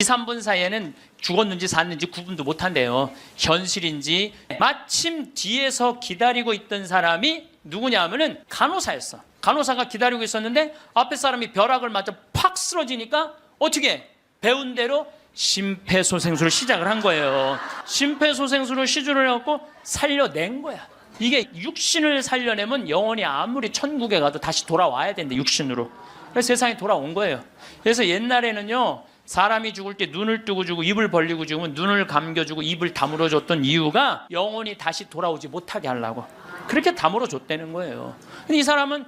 3분 사이에는 죽었는지 샀는지 구분도 못한대요. 현실인지. 마침 뒤에서 기다리고 있던 사람이 누구냐 하면은 간호사였어. 간호사가 기다리고 있었는데 앞에 사람이 벼락을 맞아 팍 쓰러지니까 어떻게 배운 대로 심폐소생술을 시작을 한 거예요. 심폐소생술을 시술을 해갖고 살려낸 거야. 이게 육신을 살려내면 영혼이 아무리 천국에 가도 다시 돌아와야 된대, 육신으로. 그래서 세상에 돌아온 거예요. 그래서 옛날에는요, 사람이 죽을 때 눈을 뜨고 주고 입을 벌리고 죽으면 눈을 감겨주고 입을 다물어 줬던 이유가 영혼이 다시 돌아오지 못하게 하려고. 그렇게 다물어 줬다는 거예요. 근데 이 사람은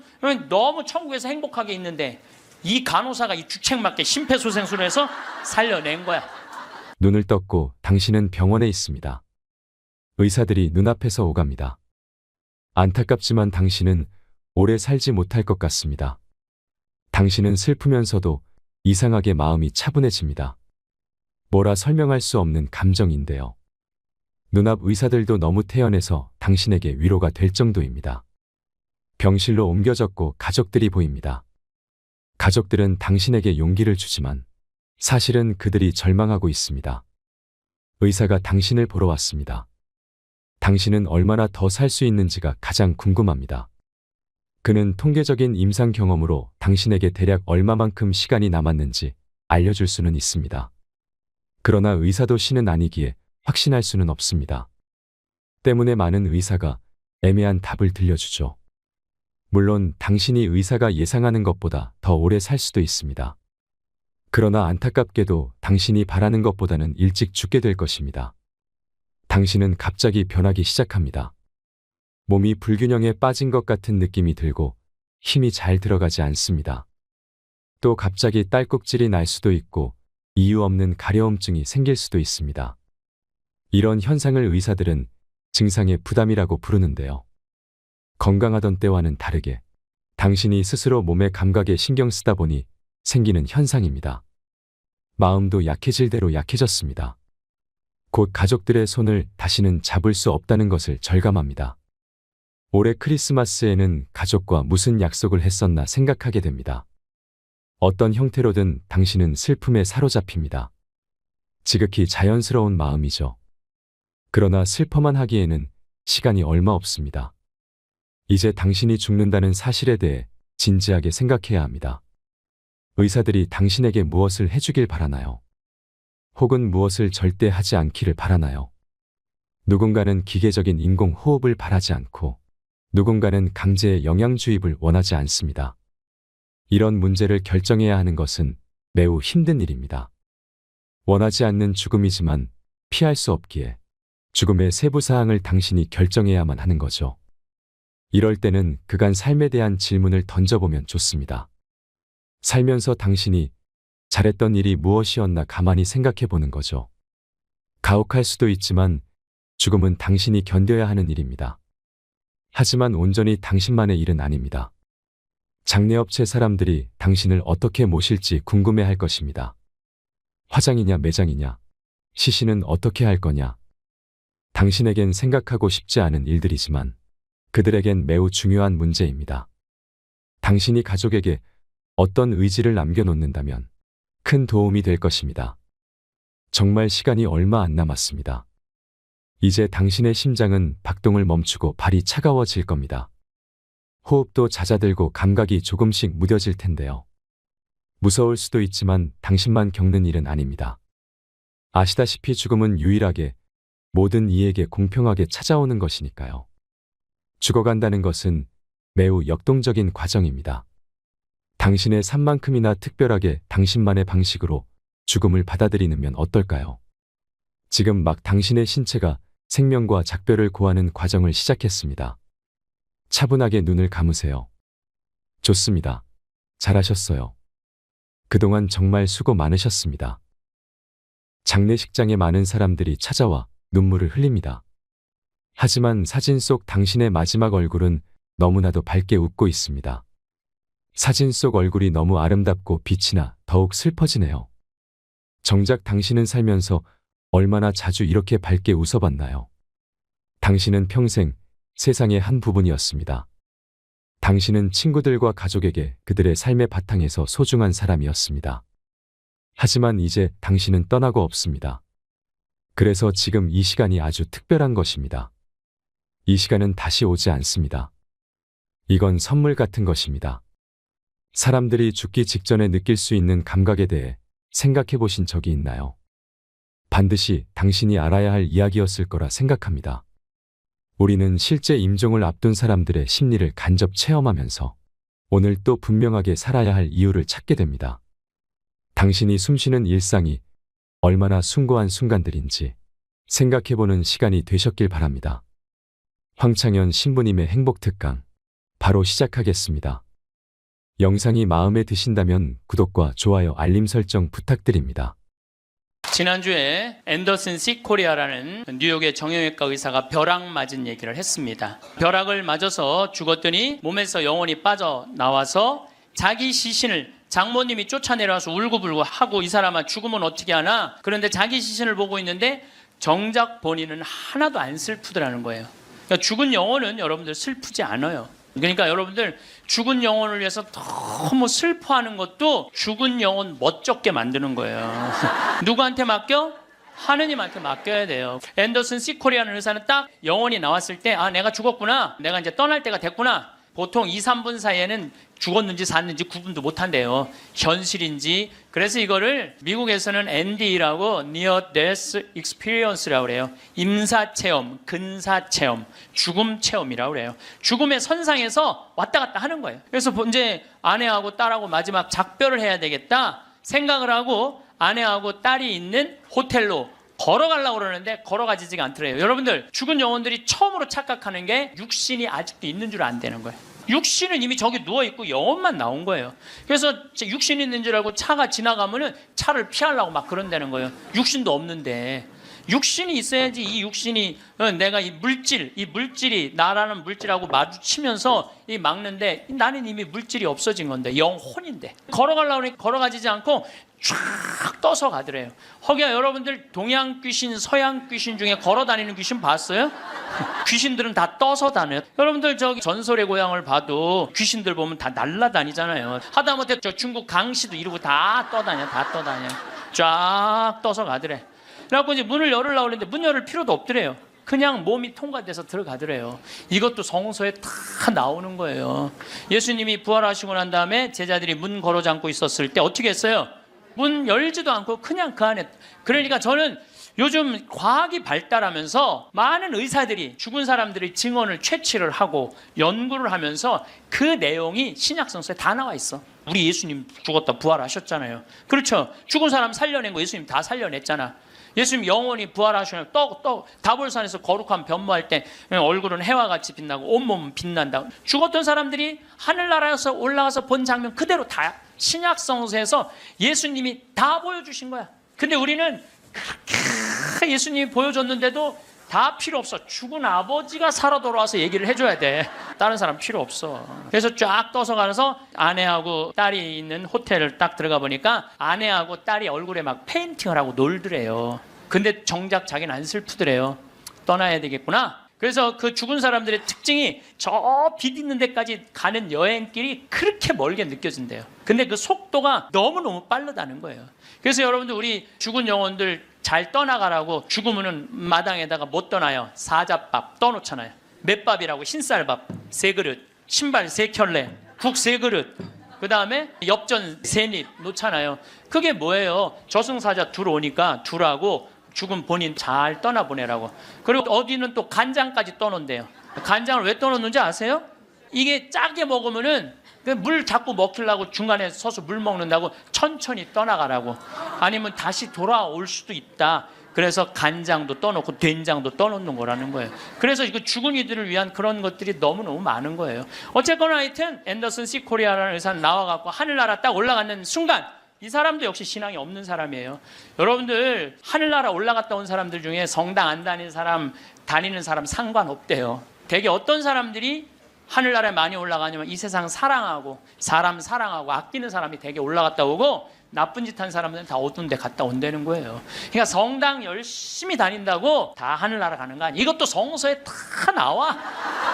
너무 천국에서 행복하게 있는데 이 간호사가 이 주책맞게 심폐소생술을 해서 살려낸 거야. 눈을 떴고 당신은 병원에 있습니다. 의사들이 눈앞에서 오갑니다. 안타깝지만 당신은 오래 살지 못할 것 같습니다. 당신은 슬프면서도 이상하게 마음이 차분해집니다. 뭐라 설명할 수 없는 감정인데요. 눈앞 의사들도 너무 태연해서 당신에게 위로가 될 정도입니다. 병실로 옮겨졌고 가족들이 보입니다. 가족들은 당신에게 용기를 주지만 사실은 그들이 절망하고 있습니다. 의사가 당신을 보러 왔습니다. 당신은 얼마나 더 살 수 있는지가 가장 궁금합니다. 그는 통계적인 임상 경험으로 당신에게 대략 얼마만큼 시간이 남았는지 알려줄 수는 있습니다. 그러나 의사도 신은 아니기에 확신할 수는 없습니다. 때문에 많은 의사가 애매한 답을 들려주죠. 물론 당신이 의사가 예상하는 것보다 더 오래 살 수도 있습니다. 그러나 안타깝게도 당신이 바라는 것보다는 일찍 죽게 될 것입니다. 당신은 갑자기 변하기 시작합니다. 몸이 불균형에 빠진 것 같은 느낌이 들고 힘이 잘 들어가지 않습니다. 또 갑자기 딸꾹질이 날 수도 있고 이유 없는 가려움증이 생길 수도 있습니다. 이런 현상을 의사들은 증상의 부담이라고 부르는데요. 건강하던 때와는 다르게 당신이 스스로 몸의 감각에 신경 쓰다 보니 생기는 현상입니다. 마음도 약해질 대로 약해졌습니다. 곧 가족들의 손을 다시는 잡을 수 없다는 것을 절감합니다. 올해 크리스마스에는 가족과 무슨 약속을 했었나 생각하게 됩니다. 어떤 형태로든 당신은 슬픔에 사로잡힙니다. 지극히 자연스러운 마음이죠. 그러나 슬퍼만 하기에는 시간이 얼마 없습니다. 이제 당신이 죽는다는 사실에 대해 진지하게 생각해야 합니다. 의사들이 당신에게 무엇을 해주길 바라나요? 혹은 무엇을 절대 하지 않기를 바라나요? 누군가는 기계적인 인공호흡을 바라지 않고 누군가는 강제의 영양주입을 원하지 않습니다. 이런 문제를 결정해야 하는 것은 매우 힘든 일입니다. 원하지 않는 죽음이지만 피할 수 없기에 죽음의 세부 사항을 당신이 결정해야만 하는 거죠. 이럴 때는 그간 삶에 대한 질문을 던져보면 좋습니다. 살면서 당신이 잘했던 일이 무엇이었나 가만히 생각해 보는 거죠. 가혹할 수도 있지만 죽음은 당신이 견뎌야 하는 일입니다. 하지만 온전히 당신만의 일은 아닙니다. 장례업체 사람들이 당신을 어떻게 모실지 궁금해할 것입니다. 화장이냐 매장이냐, 시신은 어떻게 할 거냐. 당신에겐 생각하고 싶지 않은 일들이지만 그들에겐 매우 중요한 문제입니다. 당신이 가족에게 어떤 의지를 남겨놓는다면 큰 도움이 될 것입니다. 정말 시간이 얼마 안 남았습니다. 이제 당신의 심장은 박동을 멈추고 발이 차가워질 겁니다. 호흡도 잦아들고 감각이 조금씩 무뎌질 텐데요. 무서울 수도 있지만 당신만 겪는 일은 아닙니다. 아시다시피 죽음은 유일하게 모든 이에게 공평하게 찾아오는 것이니까요. 죽어간다는 것은 매우 역동적인 과정입니다. 당신의 삶만큼이나 특별하게 당신만의 방식으로 죽음을 받아들이면 어떨까요? 지금 막 당신의 신체가 생명과 작별을 고하는 과정을 시작했습니다. 차분하게 눈을 감으세요. 좋습니다. 잘하셨어요. 그동안 정말 수고 많으셨습니다. 장례식장에 많은 사람들이 찾아와 눈물을 흘립니다. 하지만 사진 속 당신의 마지막 얼굴은 너무나도 밝게 웃고 있습니다. 사진 속 얼굴이 너무 아름답고 빛이 나 더욱 슬퍼지네요. 정작 당신은 살면서 얼마나 자주 이렇게 밝게 웃어봤나요? 당신은 평생 세상의 한 부분이었습니다. 당신은 친구들과 가족에게 그들의 삶의 바탕에서 소중한 사람이었습니다. 하지만 이제 당신은 떠나고 없습니다. 그래서 지금 이 시간이 아주 특별한 것입니다. 이 시간은 다시 오지 않습니다. 이건 선물 같은 것입니다. 사람들이 죽기 직전에 느낄 수 있는 감각에 대해 생각해 보신 적이 있나요? 반드시 당신이 알아야 할 이야기였을 거라 생각합니다. 우리는 실제 임종을 앞둔 사람들의 심리를 간접 체험하면서 오늘 또 분명하게 살아야 할 이유를 찾게 됩니다. 당신이 숨쉬는 일상이 얼마나 숭고한 순간들인지 생각해보는 시간이 되셨길 바랍니다. 황창현 신부님의 행복특강 바로 시작하겠습니다. 영상이 마음에 드신다면 구독과 좋아요, 알림 설정 부탁드립니다. 지난주에 앤더슨 시 코리아라는 뉴욕의 정형외과 의사가 벼락 맞은 얘기를 했습니다. 벼락을 맞아서 죽었더니 몸에서 영혼이 빠져나와서 자기 시신을 장모님이 쫓아내려와서 울고불고 하고, 이 사람아 죽으면 어떻게 하나? 그런데 자기 시신을 보고 있는데 정작 본인은 하나도 안 슬프더라는 거예요. 그러니까 죽은 영혼은 여러분들 슬프지 않아요. 그러니까 여러분들 죽은 영혼을 위해서 너무 슬퍼하는 것도 죽은 영혼 멋쩍게 만드는 거예요. 누구한테 맡겨? 하느님한테 맡겨야 돼요. 앤더슨 시코리아는 의사는 딱 영혼이 나왔을 때, 아, 내가 죽었구나, 내가 이제 떠날 때가 됐구나. 보통 2, 3분 사이에는 죽었는지 샀는지 구분도 못한대요. 현실인지. 그래서 이거를 미국에서는 ND라고 Near Death Experience라고 그래요. 임사체험, 근사체험, 죽음체험이라고 그래요. 죽음의 선상에서 왔다 갔다 하는 거예요. 그래서 이제 아내하고 딸하고 마지막 작별을 해야 되겠다 생각을 하고 아내하고 딸이 있는 호텔로 걸어가려고 그러는데 걸어가지지가 않더래요. 여러분들, 죽은 영혼들이 처음으로 착각하는 게 육신이 아직도 있는 줄 안 되는 거예요. 육신은 이미 저기 누워있고 영혼만 나온 거예요. 그래서 육신이 있는 줄 알고 차가 지나가면은 차를 피하려고 막 그런다는 거예요. 육신도 없는데. 육신이 있어야지. 이 육신이 내가 이 물질이 나라는 물질하고 마주치면서 이 막는데, 나는 이미 물질이 없어진 건데 영혼인데 걸어가려고 하니 걸어가지지 않고 쫙 떠서 가더래요. 허기야, 여러분들 동양 귀신, 서양 귀신 중에 걸어 다니는 귀신 봤어요? 귀신들은 다 떠서 다녀요. 여러분들 저기 전설의 고향을 봐도 귀신들 보면 다 날아다니잖아요. 하다못해 저 중국 강씨도 이러고 다 떠다녀. 쫙 떠서 가더래. 그래갖고 이제 문을 열으려고 그랬는데 문 열을 필요도 없더래요. 그냥 몸이 통과돼서 들어가더래요. 이것도 성서에 다 나오는 거예요. 예수님이 부활하시고 난 다음에 제자들이 문 걸어 잠고 있었을 때 어떻게 했어요? 문 열지도 않고 그냥 그 안에. 그러니까 저는 요즘 과학이 발달하면서 많은 의사들이 죽은 사람들의 증언을 채취를 하고 연구를 하면서 그 내용이 신약성서에 다 나와 있어. 우리 예수님 죽었다 부활하셨잖아요. 그렇죠? 죽은 사람 살려낸 거 예수님 다 살려냈잖아. 예수님 영원히 부활하시면 다볼산에서 거룩한 변모할 때 얼굴은 해와 같이 빛나고 온몸은 빛난다. 죽었던 사람들이 하늘나라에서 올라가서 본 장면 그대로 다 신약성서에서 예수님이 다 보여주신 거야. 근데 우리는 그렇게 예수님이 보여줬는데도 다 필요 없어. 죽은 아버지가 살아 돌아와서 얘기를 해줘야 돼. 다른 사람 필요 없어. 그래서 쫙 떠서 가서 아내하고 딸이 있는 호텔을 딱 들어가 보니까 아내하고 딸이 얼굴에 막 페인팅을 하고 놀더래요. 근데 정작 자기는 안 슬프더래요. 떠나야 되겠구나. 그래서 그 죽은 사람들의 특징이 저 빛 있는 데까지 가는 여행길이 그렇게 멀게 느껴진대요. 근데 그 속도가 너무너무 빠르다는 거예요. 그래서 여러분들, 우리 죽은 영혼들 잘 떠나가라고 죽으면은 마당에다가 못 떠나요. 사자밥 떠놓잖아요. 맷밥이라고 흰쌀밥 3그릇, 신발 3켤레, 국 3그릇, 그 다음에 엽전 3입 놓잖아요. 그게 뭐예요? 저승사자 둘 오니까 둘하고 죽은 본인 잘 떠나보내라고. 그리고 어디는 또 간장까지 떠놓는데요. 간장을 왜 떠놓는지 아세요? 이게 짜게 먹으면은 물 자꾸 먹히려고 중간에 서서 물 먹는다고 천천히 떠나가라고. 아니면 다시 돌아올 수도 있다. 그래서 간장도 떠놓고 된장도 떠놓는 거라는 거예요. 그래서 이거 죽은 이들을 위한 그런 것들이 너무너무 많은 거예요. 어쨌거나 하여튼 앤더슨 시 코리아라는 의사는 나와갖고 하늘나라 딱 올라가는 순간, 이 사람도 역시 신앙이 없는 사람이에요. 여러분들, 하늘나라 올라갔다 온 사람들 중에 성당 안 다니는 사람 상관없대요. 되게 어떤 사람들이 하늘나라에 많이 올라가냐면 이 세상 사랑하고 사람 사랑하고 아끼는 사람이 되게 올라갔다 오고, 나쁜 짓 한 사람들은 다 어두운 데 갔다 온다는 거예요. 그러니까 성당 열심히 다닌다고 다 하늘나라 가는 거 아니에요. 이것도 성서에 다 나와.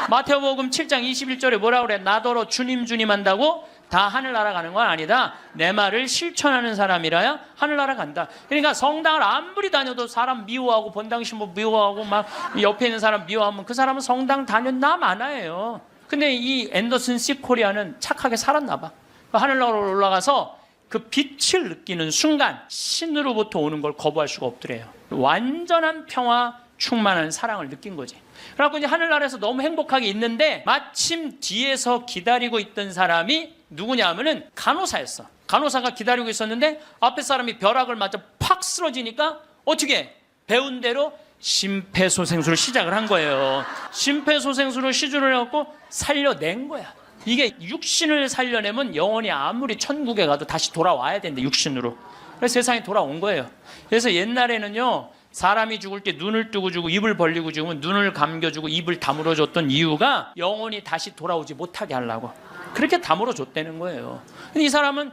마태복음 7장 21절에 뭐라 그래? 나더러 주님 주님 한다고 다 하늘나라 가는 건 아니다. 내 말을 실천하는 사람이라야 하늘나라 간다. 그러니까 성당을 아무리 다녀도 사람 미워하고 본당 신부 미워하고 막 옆에 있는 사람 미워하면 그 사람은 성당 다녔나 마나예요. 근데 이 앤더슨 시코리아는 착하게 살았나 봐. 하늘나라로 올라가서 그 빛을 느끼는 순간 신으로부터 오는 걸 거부할 수가 없더래요. 완전한 평화, 충만한 사랑을 느낀 거지. 그래갖고 이제 하늘나라에서 너무 행복하게 있는데 마침 뒤에서 기다리고 있던 사람이 누구냐 하면은 간호사였어. 간호사가 기다리고 있었는데 앞에 사람이 벼락을 맞아 팍 쓰러지니까 어떻게 배운 대로 심폐소생술을 시작을 한 거예요. 심폐소생술을 시주를 해갖고 살려낸 거야. 이게 육신을 살려내면 영혼이 아무리 천국에 가도 다시 돌아와야 되는데 육신으로. 그래서 세상에 돌아온 거예요. 그래서 옛날에는요, 사람이 죽을 때 눈을 뜨고 주고 입을 벌리고 죽으면 눈을 감겨주고 입을 다물어 줬던 이유가 영혼이 다시 돌아오지 못하게 하려고. 그렇게 다물어 줬다는 거예요. 근데 이 사람은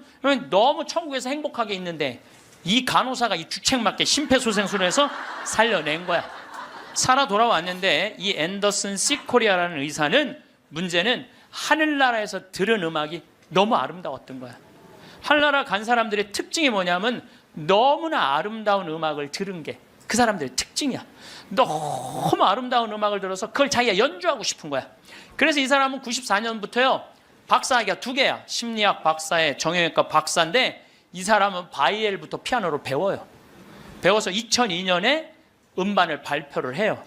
너무 천국에서 행복하게 있는데 이 간호사가 이 주책맞게 심폐소생술을 해서 살려낸 거야. 살아 돌아왔는데 이 앤더슨 시코리아라는 의사는 문제는 하늘나라에서 들은 음악이 너무 아름다웠던 거야. 하늘나라 간 사람들의 특징이 뭐냐면 너무나 아름다운 음악을 들은 게 그 사람들의 특징이야. 너무 아름다운 음악을 들어서 그걸 자기가 연주하고 싶은 거야. 그래서 이 사람은 94년부터요 박사학위가 2개야. 심리학 박사에 정형외과 박사인데 이 사람은 바이엘부터 피아노를 배워요. 배워서 2002년에 음반을 발표를 해요.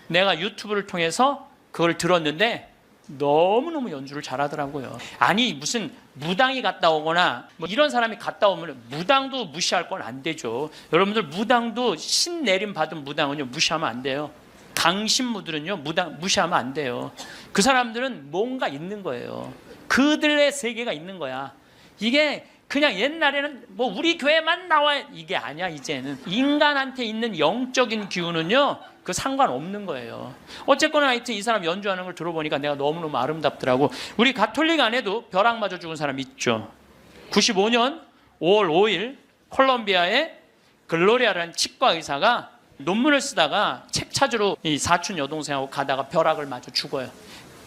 내가 유튜브를 통해서 그걸 들었는데 너무너무 연주를 잘하더라고요. 아니 무슨 무당이 갔다 오거나 뭐 이런 사람이 갔다 오면 무당도 무시할 건 안 되죠. 여러분들 무당도 신 내림 받은 무당은요 무시하면 안 돼요. 강신무들은요 무당 무시하면 안 돼요. 그 사람들은 뭔가 있는 거예요. 그들의 세계가 있는 거야. 이게 그냥 옛날에는 뭐 우리 교회만 나와 이게 아니야. 이제는 인간한테 있는 영적인 기운은요 그 상관없는 거예요. 어쨌거나 하여튼 이 사람 연주하는 걸 들어보니까 내가 너무너무 아름답더라고. 우리 가톨릭 안에도 벼락 맞아 죽은 사람 있죠. 95년 5월 5일 콜롬비아의 글로리아라는 치과 의사가 논문을 쓰다가 책 찾으러 이 사촌 여동생하고 가다가 벼락을 맞아 죽어요.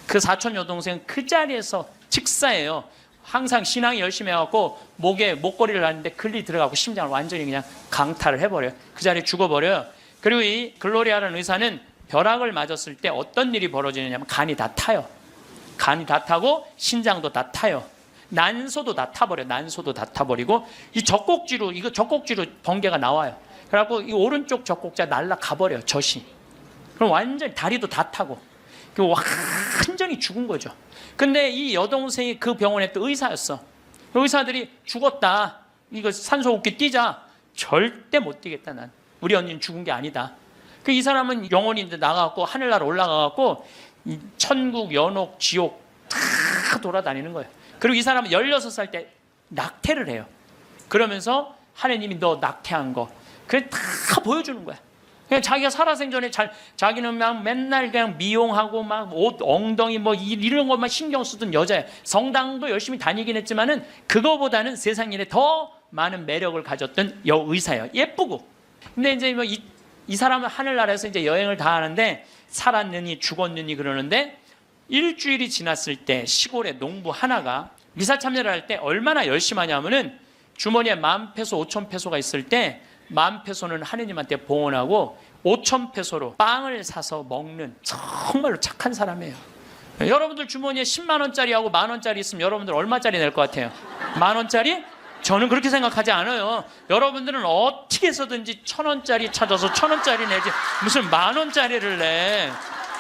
그 사촌 여동생은 그 자리에서 즉사예요. 항상 신앙이 열심히 해갖고 목에 목걸이를 하는데 글리 들어가고 심장을 완전히 그냥 강탈을 해버려요. 그 자리에 죽어버려요. 그리고 이 글로리아라는 의사는 벼락을 맞았을 때 어떤 일이 벌어지느냐면 간이 다 타요. 간이 다 타고 신장도 다 타요. 난소도 다 타버려요. 난소도 다 타버리고 이 젖꼭지로 번개가 나와요. 그래갖고 이 오른쪽 젖꼭지가 날아가버려요. 젖이. 그럼 완전히 다리도 다 타고 완전히 죽은 거죠. 근데 이 여동생이 그 병원에 또 의사였어. 의사들이 죽었다. 이거 산소호흡기 뛰자. 절대 못 뛰겠다 난. 우리 언니는 죽은 게 아니다. 이 사람은 영혼이 나가갖고 하늘나라 올라가갖고 천국, 연옥, 지옥 다 돌아다니는 거예요. 그리고 이 사람은 16살 때 낙태를 해요. 그러면서 하느님이 너 낙태한 거 그래 다 보여주는 거야. 그냥 자기가 살아생전에 자기는 막 맨날 그냥 미용하고 막 옷 엉덩이 뭐 이런 것만 신경 쓰던 여자예요. 성당도 열심히 다니긴 했지만은 그거보다는 세상 일에 더 많은 매력을 가졌던 여의사예요. 예쁘고. 근데 이제 뭐 이 사람은 하늘나라에서 이제 여행을 다 하는데 살았느니 죽었느니 그러는데 일주일이 지났을 때 시골의 농부 하나가 미사 참여를 할 때 얼마나 열심히 하냐면은 주머니에 10,000페소, 5,000페소가 있을 때 10,000페소는 하느님한테 봉헌하고 5,000페소로 빵을 사서 먹는 정말로 착한 사람이에요. 여러분들 주머니에 10만 원짜리하고 만 원짜리 있으면 여러분들 얼마짜리 낼 것 같아요? 만 원짜리? 저는 그렇게 생각하지 않아요. 여러분들은 어떻게 해서든지 1,000원짜리 찾아서 1,000원짜리 내지 무슨 만 원짜리를 내.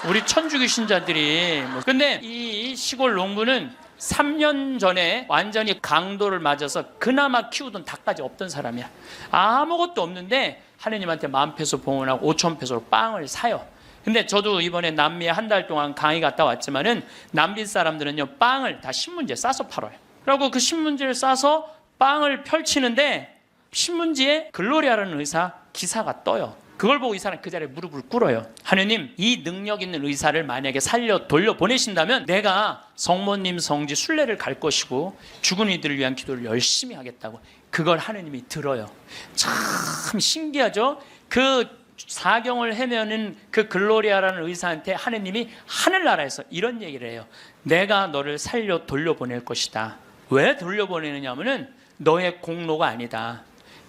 우리 천주교 신자들이. 근데 이 시골 농부는 3년 전에 완전히 강도를 맞아서 그나마 키우던 닭까지 없던 사람이야. 아무것도 없는데 하느님한테 10,000페소 봉헌하고 5,000페소로 빵을 사요. 근데 저도 이번에 남미에 한 달 동안 강의 갔다 왔지만은 남미 사람들은요 빵을 다 신문지에 싸서 팔아요. 그리고 그 신문지를 싸서 빵을 펼치는데 신문지에 글로리아라는 의사 기사가 떠요. 그걸 보고 이 사람 그 자리에 무릎을 꿇어요. 하느님, 이 능력 있는 의사를 만약에 살려 돌려보내신다면 내가 성모님 성지 순례를 갈 것이고 죽은 이들을 위한 기도를 열심히 하겠다고. 그걸 하느님이 들어요. 참 신기하죠? 그 사경을 헤매는 그 글로리아라는 의사한테 하느님이 하늘나라에서 이런 얘기를 해요. 내가 너를 살려 돌려보낼 것이다. 왜 돌려보내느냐면은 너의 공로가 아니다.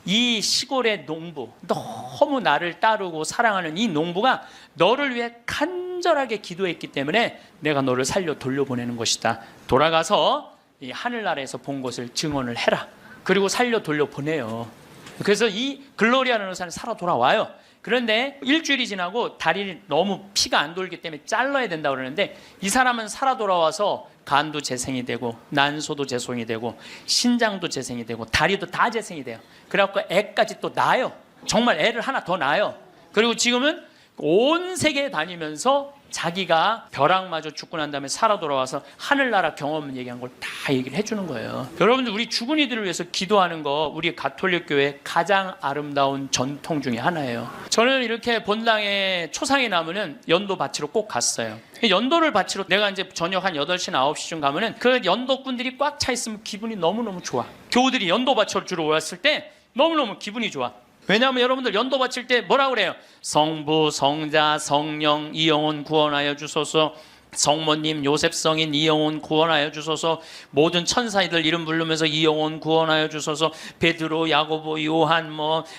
이 시골의 농부, 너무 나를 따르고 사랑하는 이 농부가 너를 위해 간절하게 기도했기 때문에 내가 너를 살려 돌려보내는 것이다. 돌아가서 이 하늘나라에서 본 것을 증언을 해라. 그리고 살려 돌려보내요. 그래서 이 글로리아라는 의사는 살아 돌아와요. 그런데 일주일이 지나고 다리를 너무 피가 안 돌기 때문에 잘라야 된다고 그러는데 이 사람은 살아 돌아와서 간도 재생이 되고 난소도 재생이 되고 신장도 재생이 되고 다리도 다 재생이 돼요. 그래갖고 애까지 또 낳아요. 정말 애를 하나 더 낳아요. 그리고 지금은 온 세계에 다니면서 자기가 벼락마저 죽고 난 다음에 살아 돌아와서 하늘나라 경험 얘기한 걸 다 얘기를 해주는 거예요. 여러분들 우리 죽은 이들을 위해서 기도하는 거 우리 가톨릭 교회 가장 아름다운 전통 중에 하나예요. 저는 이렇게 본당에 초상이 나면은 연도 바치러 꼭 갔어요. 연도를 바치러 내가 이제 저녁 한 8시나 9시쯤 가면은 그 연도꾼들이 꽉 차 있으면 기분이 너무너무 좋아. 교우들이 연도 바치러 주러 왔을 때 너무너무 기분이 좋아. 왜냐하면 여러분들 연도 바칠 때 뭐라 그래요? 성부, 성자, 성령, 이영혼 구원하여 주소서. 성모님, 요셉 성인 이영혼 구원하여 주소서. 모든 천사들 이름 부르면서 이영혼 구원하여 주소서. 베드로, 야고보, 요한,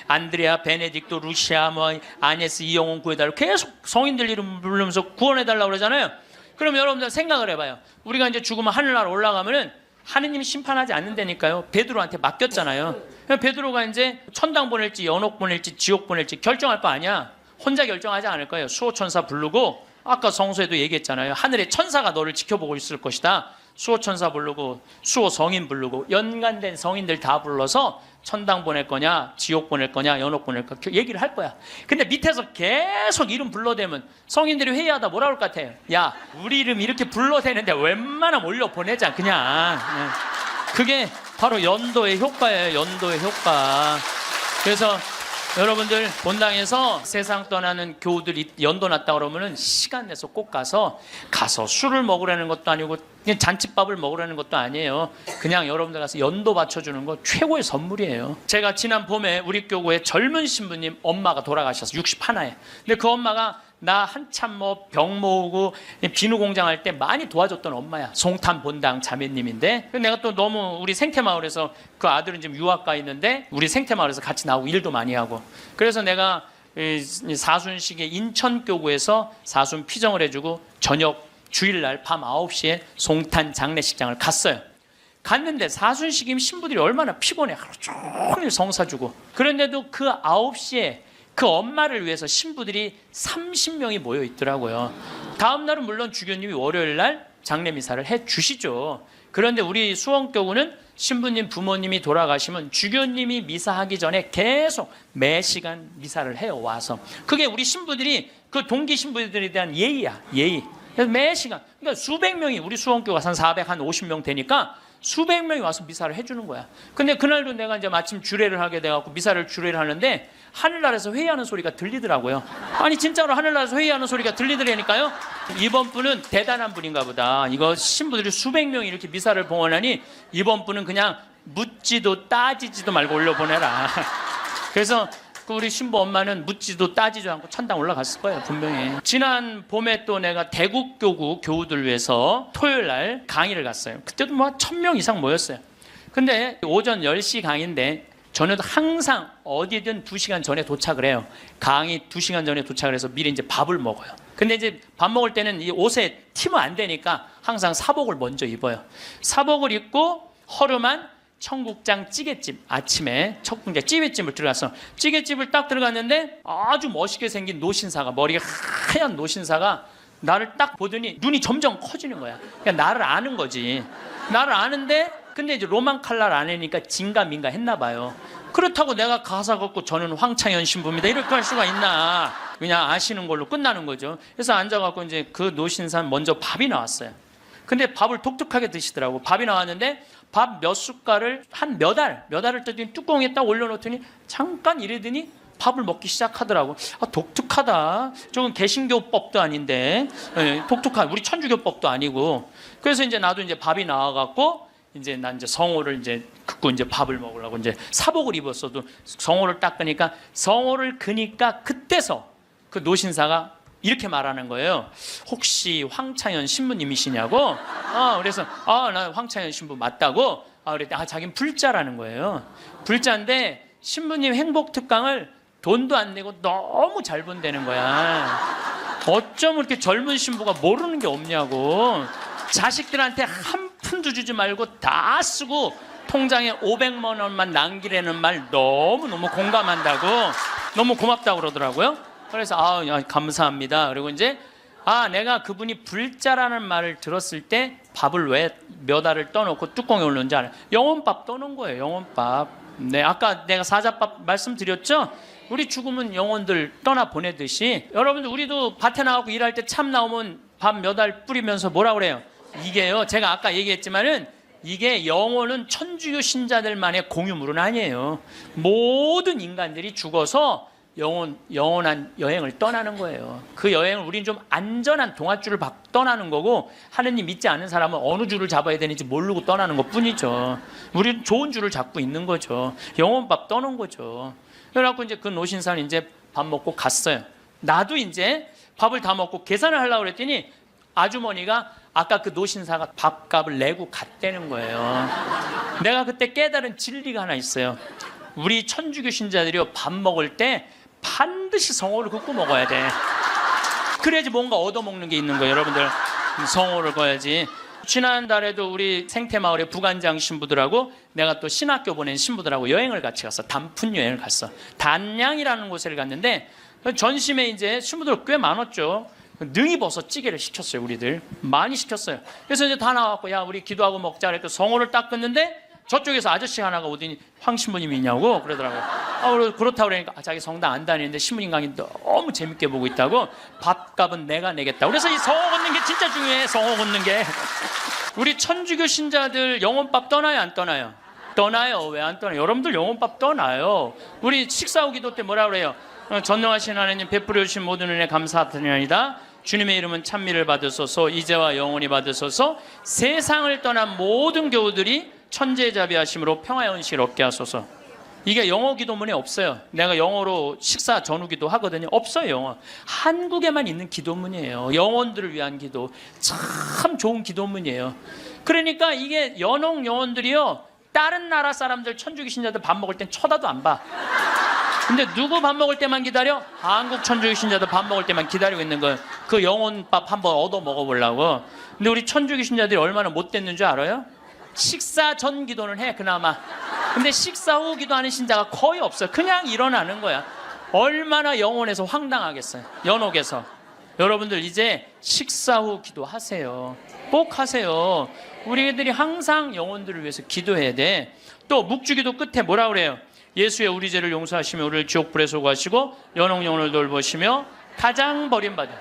안드레아, 베네딕토, 루시아, 아네스 이영혼 구해달라고 계속 성인들 이름 부르면서 구원해달라고 그러잖아요. 그럼 여러분들 생각을 해봐요. 우리가 이제 죽으면 하늘나라 올라가면은 하느님이 심판하지 않는다니까요. 베드로한테 맡겼잖아요. 베드로가 이제 천당 보낼지 연옥 보낼지 지옥 보낼지 결정할 거 아니야. 혼자 결정하지 않을 거예요. 수호천사 부르고 아까 성서에도 얘기했잖아요. 하늘의 천사가 너를 지켜보고 있을 것이다. 수호천사 부르고 수호 성인 부르고 연관된 성인들 다 불러서 천당 보낼 거냐 지옥 보낼 거냐 연옥 보낼 거냐 얘기를 할 거야. 근데 밑에서 계속 이름 불러대면 성인들이 회의하다 뭐라 그럴 것 같아요? 야, 우리 이름 이렇게 불러대는데 웬만하면 올려보내자 그냥. 그게 바로 연도의 효과예요. 연도의 효과. 그래서 여러분들 본당에서 세상 떠나는 교우들이 연도 났다 그러면은 시간 내서 꼭 가서 술을 먹으라는 것도 아니고 그냥 잔치밥을 먹으라는 것도 아니에요. 그냥 여러분들 가서 연도 바쳐주는 거 최고의 선물이에요. 제가 지난 봄에 우리 교구에 젊은 신부님 엄마가 돌아가셔서 61에. 근데 그 엄마가 나 한참 병 모으고 비누 공장 할 때 많이 도와줬던 엄마야. 송탄 본당 자매님인데 내가 또 너무 우리 생태마을에서 그 아들은 지금 유학가 있는데 우리 생태마을에서 같이 나오고 일도 많이 하고 그래서 내가 사순식에 인천교구에서 사순 피정을 해주고 저녁 주일날 밤 9시에 송탄 장례식장을 갔어요. 갔는데 사순식이면 신부들이 얼마나 피곤해. 하루 종일 성사 주고 그런데도 그 9시에 그 엄마를 위해서 신부들이 30명이 모여 있더라고요. 다음 날은 물론 주교님이 월요일 날 장례 미사를 해 주시죠. 그런데 우리 수원교구는 신부님 부모님이 돌아가시면 주교님이 미사하기 전에 계속 매 시간 미사를 해요. 와서 그게 우리 신부들이 그 동기 신부들에 대한 예의야. 예의. 그래서 매 시간 그러니까 수백 명이 우리 수원교가 한 450명 되니까 수백 명이 와서 미사를 해주는 거야. 근데 그날도 내가 이제 마침 주례를 하게 돼갖고 미사를 주례를 하는데 하늘나라에서 회의하는 소리가 들리더라고요. 아니 진짜로 하늘나라에서 회의하는 소리가 들리더라니까요. 이번 분은 대단한 분인가 보다. 이거 신부들이 수백 명이 이렇게 미사를 봉헌하니 이번 분은 그냥 묻지도 따지지도 말고 올려보내라. 그래서 우리 신부 엄마는 묻지도 따지도 않고 천당 올라갔을 거예요. 분명히. 지난 봄에 또 내가 대국교구 교우들 위해서 토요일 날 강의를 갔어요. 그때도 1000명 이상 모였어요. 근데 오전 10시 강의인데 저는 항상 어디든 2시간 전에 도착을 해요. 강의 2시간 전에 도착을 해서 미리 이제 밥을 먹어요. 근데 이제 밥 먹을 때는 이 옷에 튀면 안 되니까 항상 사복을 먼저 입어요. 사복을 입고 허름한 청국장 찌개집 아침에 청국장 찌개집을 들어가서 찌개집을 딱 들어갔는데 아주 멋있게 생긴 노신사가 머리가 하얀 노신사가 나를 딱 보더니 눈이 점점 커지는 거야. 그냥 나를 아는 거지. 나를 아는데 근데 이제 로만 칼날 안에니까 진가민가 했나 봐요. 그렇다고 내가 가사 걷고 저는 황창현 신부입니다 이렇게 할 수가 있나. 그냥 아시는 걸로 끝나는 거죠. 그래서 앉아갖고 이제 그 노신사 먼저 밥이 나왔어요. 근데 밥을 독특하게 드시더라고. 밥이 나왔는데 밥 몇 숟갈을 한 몇 알을 뜨더니 뚜껑에 딱 올려놓더니 잠깐 이러더니 밥을 먹기 시작하더라고. 아, 독특하다. 저건 개신교법도 아닌데, 독특한 우리 천주교법도 아니고. 그래서 이제 나도 이제 밥이 나와갖고 이제 난 이제 성호를 이제 긋고 이제 밥을 먹으려고 이제 사복을 입었어도 성호를 딱 끄니까 성호를 그니까 그때서 그 노신사가 이렇게 말하는 거예요. 혹시 황창현 신부님이시냐고? 그래서 나 황창현 신부 맞다고. 그랬더니 자기는 불자라는 거예요. 불자인데 신부님 행복특강을 돈도 안 내고 너무 잘 본다는 거야. 어쩜 이렇게 젊은 신부가 모르는 게 없냐고. 자식들한테 한 푼도 주지 말고 다 쓰고 통장에 500만 원만 남기라는 말 너무너무 공감한다고, 너무 고맙다고 그러더라고요. 그래서 감사합니다. 그리고 이제 내가 그분이 불자라는 말을 들었을 때 밥을 왜 몇 알을 떠놓고 뚜껑에 올렸는지 알아요. 영혼밥 떠놓은 거예요. 영혼밥. 네, 아까 내가 사자밥 말씀드렸죠? 우리 죽으면 영혼들 떠나 보내듯이 여러분들, 우리도 밭에 나가고 일할 때 참 나오면 밥 몇 알 뿌리면서 뭐라 그래요? 이게요, 제가 아까 얘기했지만은 이게 영혼은 천주교 신자들만의 공유물은 아니에요. 모든 인간들이 죽어서 영원한 여행을 떠나는 거예요. 그 여행을 우리는 좀 안전한 동아줄을 떠나는 거고, 하느님 믿지 않는 사람은 어느 줄을 잡아야 되는지 모르고 떠나는 것 뿐이죠. 우리는 좋은 줄을 잡고 있는 거죠. 영혼밥 떠는 거죠. 그래갖고 이제 그 노신사는 이제 밥 먹고 갔어요. 나도 이제 밥을 다 먹고 계산을 하려고 그랬더니 아주머니가 아까 그 노신사가 밥값을 내고 갔다는 거예요. 내가 그때 깨달은 진리가 하나 있어요. 우리 천주교 신자들이요, 밥 먹을 때 반드시 성호를 긋고 먹어야 돼. 그래야지 뭔가 얻어먹는 게 있는 거예요. 여러분들, 성호를 거야지. 지난달에도 우리 생태마을의 부관장 신부들하고 내가 또 신학교 보낸 신부들하고 여행을 같이 갔어. 단풍 여행을 갔어. 단양이라는 곳에 갔는데 전심에 이제 신부들 꽤 많았죠. 능이버섯 찌개를 시켰어요. 우리들 많이 시켰어요. 그래서 이제 다 나왔고, 야 우리 기도하고 먹자 그랬더니 성호를 딱 긋는데 저쪽에서 아저씨 하나가 오더니 황 신부님이 있냐고 그러더라고요. 그렇다고 그러니까 자기 성당 안 다니는데 신부님 강의 너무 재밌게 보고 있다고, 밥값은 내가 내겠다고. 그래서 이 성호 걷는 게 진짜 중요해. 성호 걷는 게. 우리 천주교 신자들 영혼밥 떠나요 안 떠나요? 떠나요. 왜 안 떠나요? 여러분들 영혼밥 떠나요. 우리 식사 후 기도 때 뭐라 그래요? 전능하신 하나님, 베풀어 주신 모든 은혜 감사드리나이다. 주님의 이름은 찬미를 받으소서, 이제와 영원히 받으소서. 세상을 떠난 모든 교우들이 천재자비하심으로 평화의 은식을 얻게 하소서. 이게 영어 기도문에 없어요. 내가 영어로 식사 전후 기도 하거든요. 없어요. 영어. 한국에만 있는 기도문이에요. 영혼들을 위한 기도. 참 좋은 기도문이에요. 그러니까 이게 연옥 영혼들이요, 다른 나라 사람들 천주교 신자들 밥 먹을 땐 쳐다도 안 봐. 근데 누구 밥 먹을 때만 기다려? 한국 천주교 신자들 밥 먹을 때만 기다리고 있는 거예요. 그 영혼밥 한번 얻어 먹어보려고. 근데 우리 천주교 신자들이 얼마나 못됐는 줄 알아요? 식사 전 기도는 해 그나마. 근데 식사 후 기도하는 신자가 거의 없어요. 그냥 일어나는 거야. 얼마나 영혼에서 황당하겠어요. 연옥에서. 여러분들 이제 식사 후 기도하세요. 꼭 하세요. 우리들이 항상 영혼들을 위해서 기도해야 돼. 또 묵주기도 끝에 뭐라 그래요? 예수의 우리 죄를 용서하시며 우리를 지옥불에 소구하시고 연옥 영혼을 돌보시며 가장 버림받은.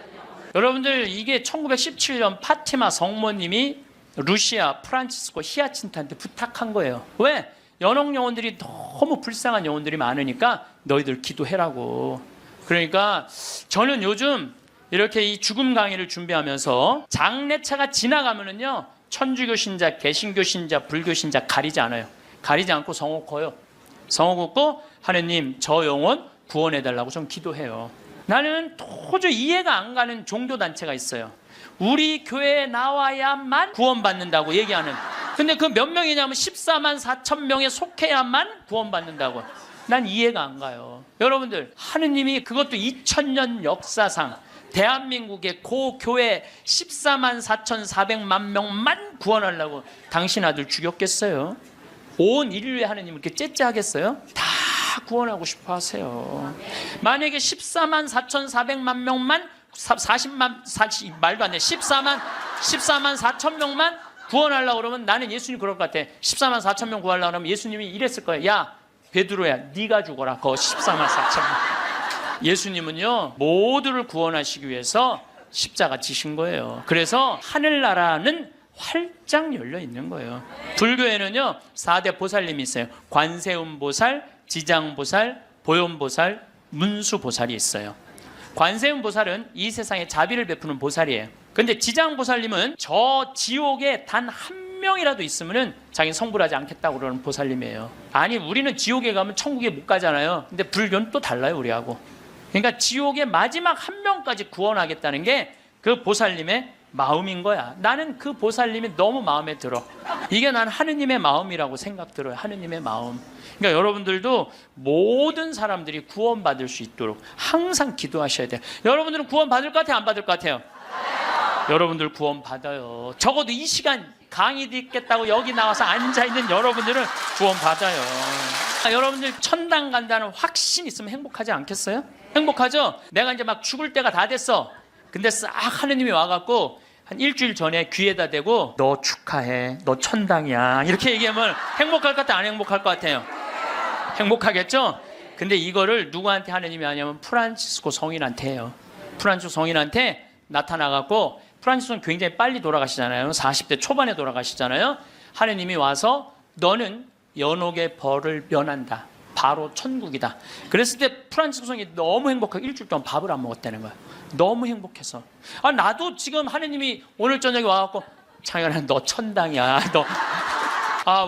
여러분들 이게 1917년 파티마 성모님이 루시아 프란치스코 히아친트한테 부탁한 거예요. 왜? 연옥 영혼들이 너무 불쌍한 영혼들이 많으니까 너희들 기도해라고. 그러니까 저는 요즘 이렇게 이 죽음 강의를 준비하면서 장례차가 지나가면은요, 천주교 신자, 개신교 신자, 불교 신자 가리지 않아요. 가리지 않고 성호 커요. 성호 긋고 하느님 저 영혼 구원해달라고 좀 기도해요. 나는 도저히 이해가 안 가는 종교단체가 있어요. 우리 교회에 나와야만 구원받는다고 얘기하는. 근데 그 몇 명이냐면 14만 4천 명에 속해야만 구원받는다고. 난 이해가 안 가요. 여러분들, 하느님이 그것도 2000년 역사상 대한민국의 고 교회 14만 4,400만 명만 구원하려고 당신 아들 죽였겠어요? 온 인류의 하느님 이렇게 째째하겠어요? 다 구원하고 싶어 하세요. 만약에 14만 4,400만 명만 40 말도 안 돼. 14만 4천 명만 구원하려고 그러면 나는 예수님 그럴 것 같아. 14만 4천 명 구하려고 그러면 예수님이 이랬을 거예요. 야 베드로야 네가 죽어라. 그 14만 4천 명. 예수님은요 모두를 구원하시기 위해서 십자가 지신 거예요. 그래서 하늘나라는 활짝 열려 있는 거예요. 불교에는요 4대 보살님이 있어요. 관세음보살, 지장보살, 보현보살, 문수보살이 있어요. 관세음보살은 이 세상에 자비를 베푸는 보살이에요. 근데 지장보살님은 저 지옥에 단 한 명이라도 있으면은 자기는 성불하지 않겠다고 그러는 보살님이에요. 아니 우리는 지옥에 가면 천국에 못 가잖아요. 근데 불교는 또 달라요 우리하고. 그러니까 지옥의 마지막 한 명까지 구원하겠다는 게 그 보살님의 마음인 거야. 나는 그 보살님이 너무 마음에 들어. 이게 난 하느님의 마음이라고 생각 들어요. 하느님의 마음. 그러니까 여러분들도 모든 사람들이 구원받을 수 있도록 항상 기도하셔야 돼요. 여러분들은 구원 받을 것 같아요? 안 받을 것 같아요? 여러분들 구원 받아요. 적어도 이 시간 강의 듣겠다고 여기 나와서 앉아있는 여러분들은 구원 받아요. 여러분들 천당 간다는 확신 있으면 행복하지 않겠어요? 행복하죠? 내가 이제 막 죽을 때가 다 됐어. 근데 싹 하느님이 와갖고 한 일주일 전에 귀에다 대고 너 축하해, 너 천당이야 이렇게 얘기하면 행복할 것 같아요? 안 행복할 것 같아요? 행복하겠죠? 근데 이거를 누구한테 하느님이 하냐면 프란치스코 성인한테 해요. 프란치스코 성인한테 나타나갖고, 프란치스코는 굉장히 빨리 돌아가시잖아요. 40대 초반에 돌아가시잖아요. 하느님이 와서 너는 연옥의 벌을 면한다, 바로 천국이다. 그랬을 때 프란치스코 성인이 너무 행복하게 일주일 동안 밥을 안 먹었다는 거야. 너무 행복해서. 나도 지금 하느님이 오늘 저녁에 와갖고 창현아 너 천당이야. 너.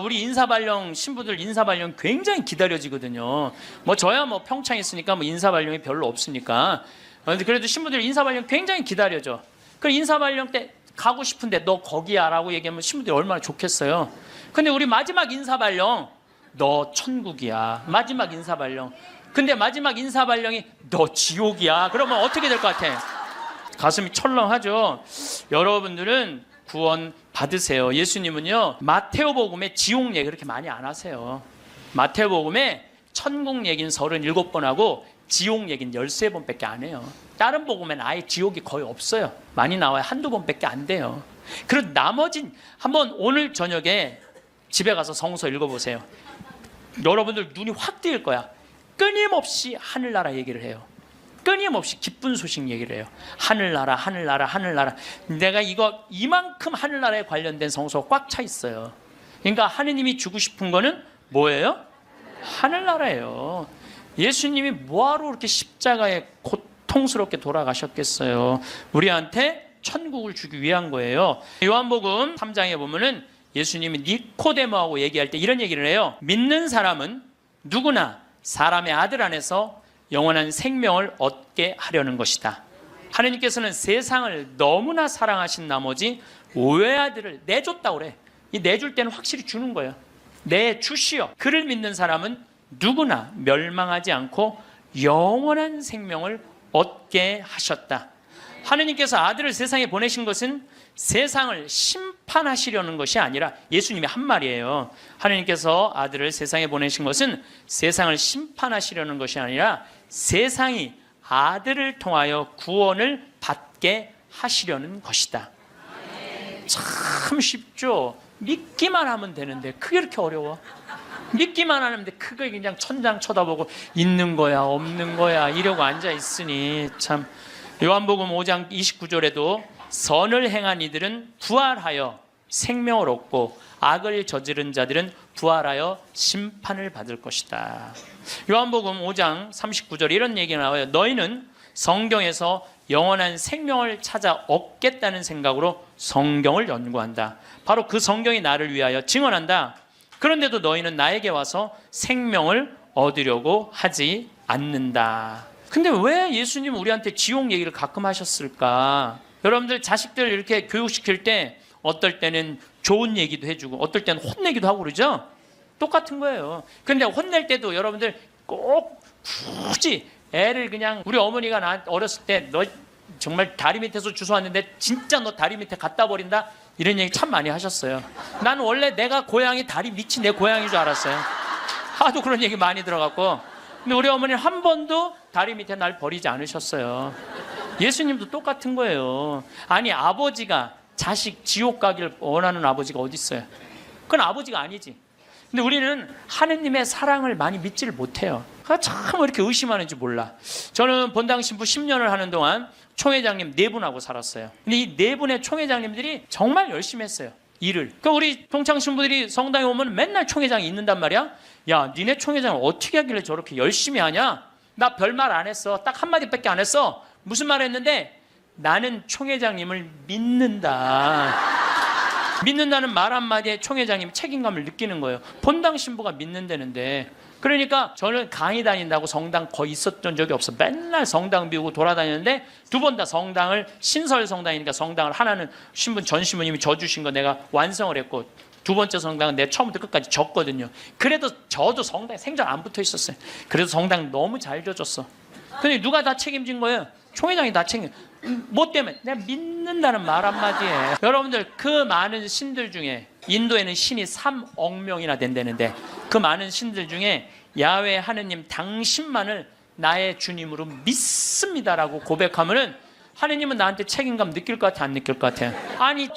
우리 인사발령 신부들 인사발령 굉장히 기다려지거든요. 뭐 저야 뭐 평창에 있으니까 뭐 인사발령이 별로 없으니까. 그래도 신부들 인사발령 굉장히 기다려져. 그 인사발령 때 가고 싶은데 너 거기야 라고 얘기하면 신부들이 얼마나 좋겠어요. 근데 우리 마지막 인사발령 너 천국이야. 마지막 인사발령. 근데 마지막 인사발령이 너 지옥이야. 그러면 어떻게 될 것 같아? 가슴이 철렁하죠. 여러분들은 구원 받으세요. 예수님은요 마테오복음에 지옥 얘기 그렇게 많이 안 하세요. 마테오복음에 천국 얘기는 37번 하고 지옥 얘기는 13번밖에 안 해요. 다른 복음에는 아예 지옥이 거의 없어요. 많이 나와요. 한두 번밖에 안 돼요. 그리고 나머진 한번 오늘 저녁에 집에 가서 성서 읽어보세요. 여러분들 눈이 확 뜨일 거야. 끊임없이 하늘나라 얘기를 해요. 끊임없이 기쁜 소식 얘기를 해요. 하늘나라, 하늘나라, 하늘나라. 내가 이만큼 하늘나라에 관련된 성서가 꽉 차 있어요. 그러니까 하느님이 주고 싶은 거는 뭐예요? 하늘나라예요. 예수님이 뭐하러 그렇게 십자가에 고통스럽게 돌아가셨겠어요? 우리한테 천국을 주기 위한 거예요. 요한복음 3장에 보면은 예수님이 니코데모하고 얘기할 때 이런 얘기를 해요. 믿는 사람은 누구나 사람의 아들 안에서 영원한 생명을 얻게 하려는 것이다. 하느님께서는 세상을 너무나 사랑하신 나머지 외아들을 내줬다고 그래. 이 내줄 때는 확실히 주는 거예요. 내주시어. 그를 믿는 사람은 누구나 멸망하지 않고 영원한 생명을 얻게 하셨다. 하느님께서 아들을 세상에 보내신 것은 세상을 심판하시려는 것이 아니라, 예수님이 한 말이에요. 하느님께서 아들을 세상에 보내신 것은 세상을 심판하시려는 것이 아니라 세상이 아들을 통하여 구원을 받게 하시려는 것이다. 참 쉽죠? 믿기만 하면 되는데 그게 이렇게 어려워? 믿기만 하는데 크게 그냥 천장 쳐다보고 있는 거야 없는 거야 이러고 앉아있으니 참. 요한복음 5장 29절에도 선을 행한 이들은 부활하여 생명을 얻고 악을 저지른 자들은 부활하여 심판을 받을 것이다. 요한복음 5장 39절에 이런 얘기가 나와요. 너희는 성경에서 영원한 생명을 찾아 얻겠다는 생각으로 성경을 연구한다. 바로 그 성경이 나를 위하여 증언한다. 그런데도 너희는 나에게 와서 생명을 얻으려고 하지 않는다. 근데 왜 예수님 우리한테 지옥 얘기를 가끔 하셨을까? 여러분들 자식들 이렇게 교육시킬 때 어떨 때는 좋은 얘기도 해주고 어떨 때는 혼내기도 하고 그러죠? 똑같은 거예요. 근데 혼낼 때도 여러분들 꼭 굳이 애를 그냥, 우리 어머니가 나 어렸을 때 너 정말 다리 밑에서 주워왔는데 진짜 너 다리 밑에 갖다 버린다? 이런 얘기 참 많이 하셨어요. 나는 원래 내가 고향이 다리 밑이 내 고향인 줄 알았어요. 하도 그런 얘기 많이 들어갔고. 근데 우리 어머니는 한 번도 다리 밑에 날 버리지 않으셨어요. 예수님도 똑같은 거예요. 아니 아버지가 자식 지옥 가길 원하는 아버지가 어디 있어요? 그건 아버지가 아니지. 근데 우리는 하느님의 사랑을 많이 믿지를 못해요. 참 이렇게 의심하는지 몰라. 저는 본당 신부 10년을 하는 동안 총회장님 4분하고 살았어요. 근데 이 4분의 총회장님들이 정말 열심히 했어요. 일을. 그러니까 우리 동창 신부들이 성당에 오면 맨날 총회장이 있는단 말이야. 야, 니네 총회장을 어떻게 하길래 저렇게 열심히 하냐? 나 별말 안 했어. 딱 한마디밖에 안 했어. 무슨 말 했는데? 나는 총회장님을 믿는다. 믿는다는 말 한마디에 총회장님이 책임감을 느끼는 거예요. 본당 신부가 믿는다는데 그러니까 저는 강의 다닌다고 성당 거의 있었던 적이 없어. 맨날 성당 비우고 돌아다녔는데 두 번 다 성당을 신설 성당이니까 성당을 하나는 전 신부님이 져주신 거 내가 완성을 했고 두 번째 성당은 내가 처음부터 끝까지 졌거든요. 그래도 저도 성당에 생전 안 붙어 있었어요. 그래도 성당 너무 잘 져줬어. 근데 누가 다 책임진 거예요? 총회장이 다 책임. 뭐 때문에? 내가 믿는다는 말 한마디에. 여러분들 그 많은 신들 중에 인도에는 신이 3억 명이나 된다는데 그 많은 신들 중에 야훼 하느님 당신만을 나의 주님으로 믿습니다라고 고백하면은 하느님은 나한테 책임감 느낄 것 같아, 안 느낄 것 같아? 아니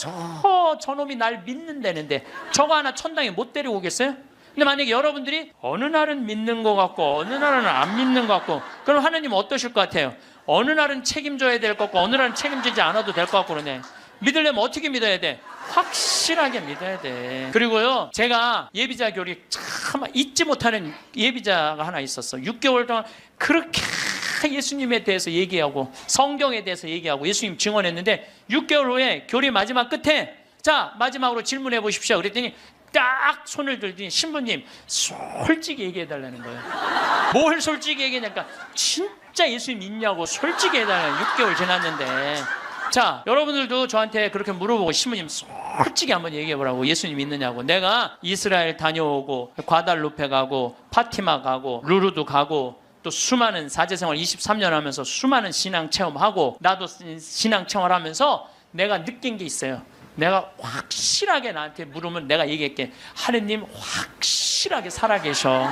저놈이 날 믿는다는데 저거 하나 천당에 못 데리고 오겠어요? 근데 만약에 여러분들이 어느 날은 믿는 것 같고 어느 날은 안 믿는 것 같고 그럼 하느님은 어떠실 것 같아요? 어느 날은 책임져야 될 것 같고 어느 날은 책임지지 않아도 될 것 같고 그러네. 믿으려면 어떻게 믿어야 돼? 확실하게 믿어야 돼. 그리고요, 제가 예비자 교리 참 잊지 못하는 예비자가 하나 있었어. 6개월 동안 그렇게 예수님에 대해서 얘기하고 성경에 대해서 얘기하고 예수님 증언했는데 6개월 후에 교리 마지막 끝에 자 마지막으로 질문해 보십시오. 그랬더니 딱 손을 들더니 신부님 솔직히 얘기해 달라는 거예요. 뭘 솔직히 얘기하냐니까 진짜 예수님 믿냐고 솔직히 해달라는 6개월 지났는데 자 여러분들도 저한테 그렇게 물어보고 신부님 솔직히 한번 얘기해 보라고 예수님 믿느냐고. 내가 이스라엘 다녀오고 과달루페 가고 파티마 가고 루르도 가고 또 수많은 사제생활 23년 하면서 수많은 신앙 체험하고 나도 신앙 체험하면서 내가 느낀 게 있어요. 내가 확실하게 나한테 물으면 내가 얘기할게. 하느님 확실하게 살아계셔.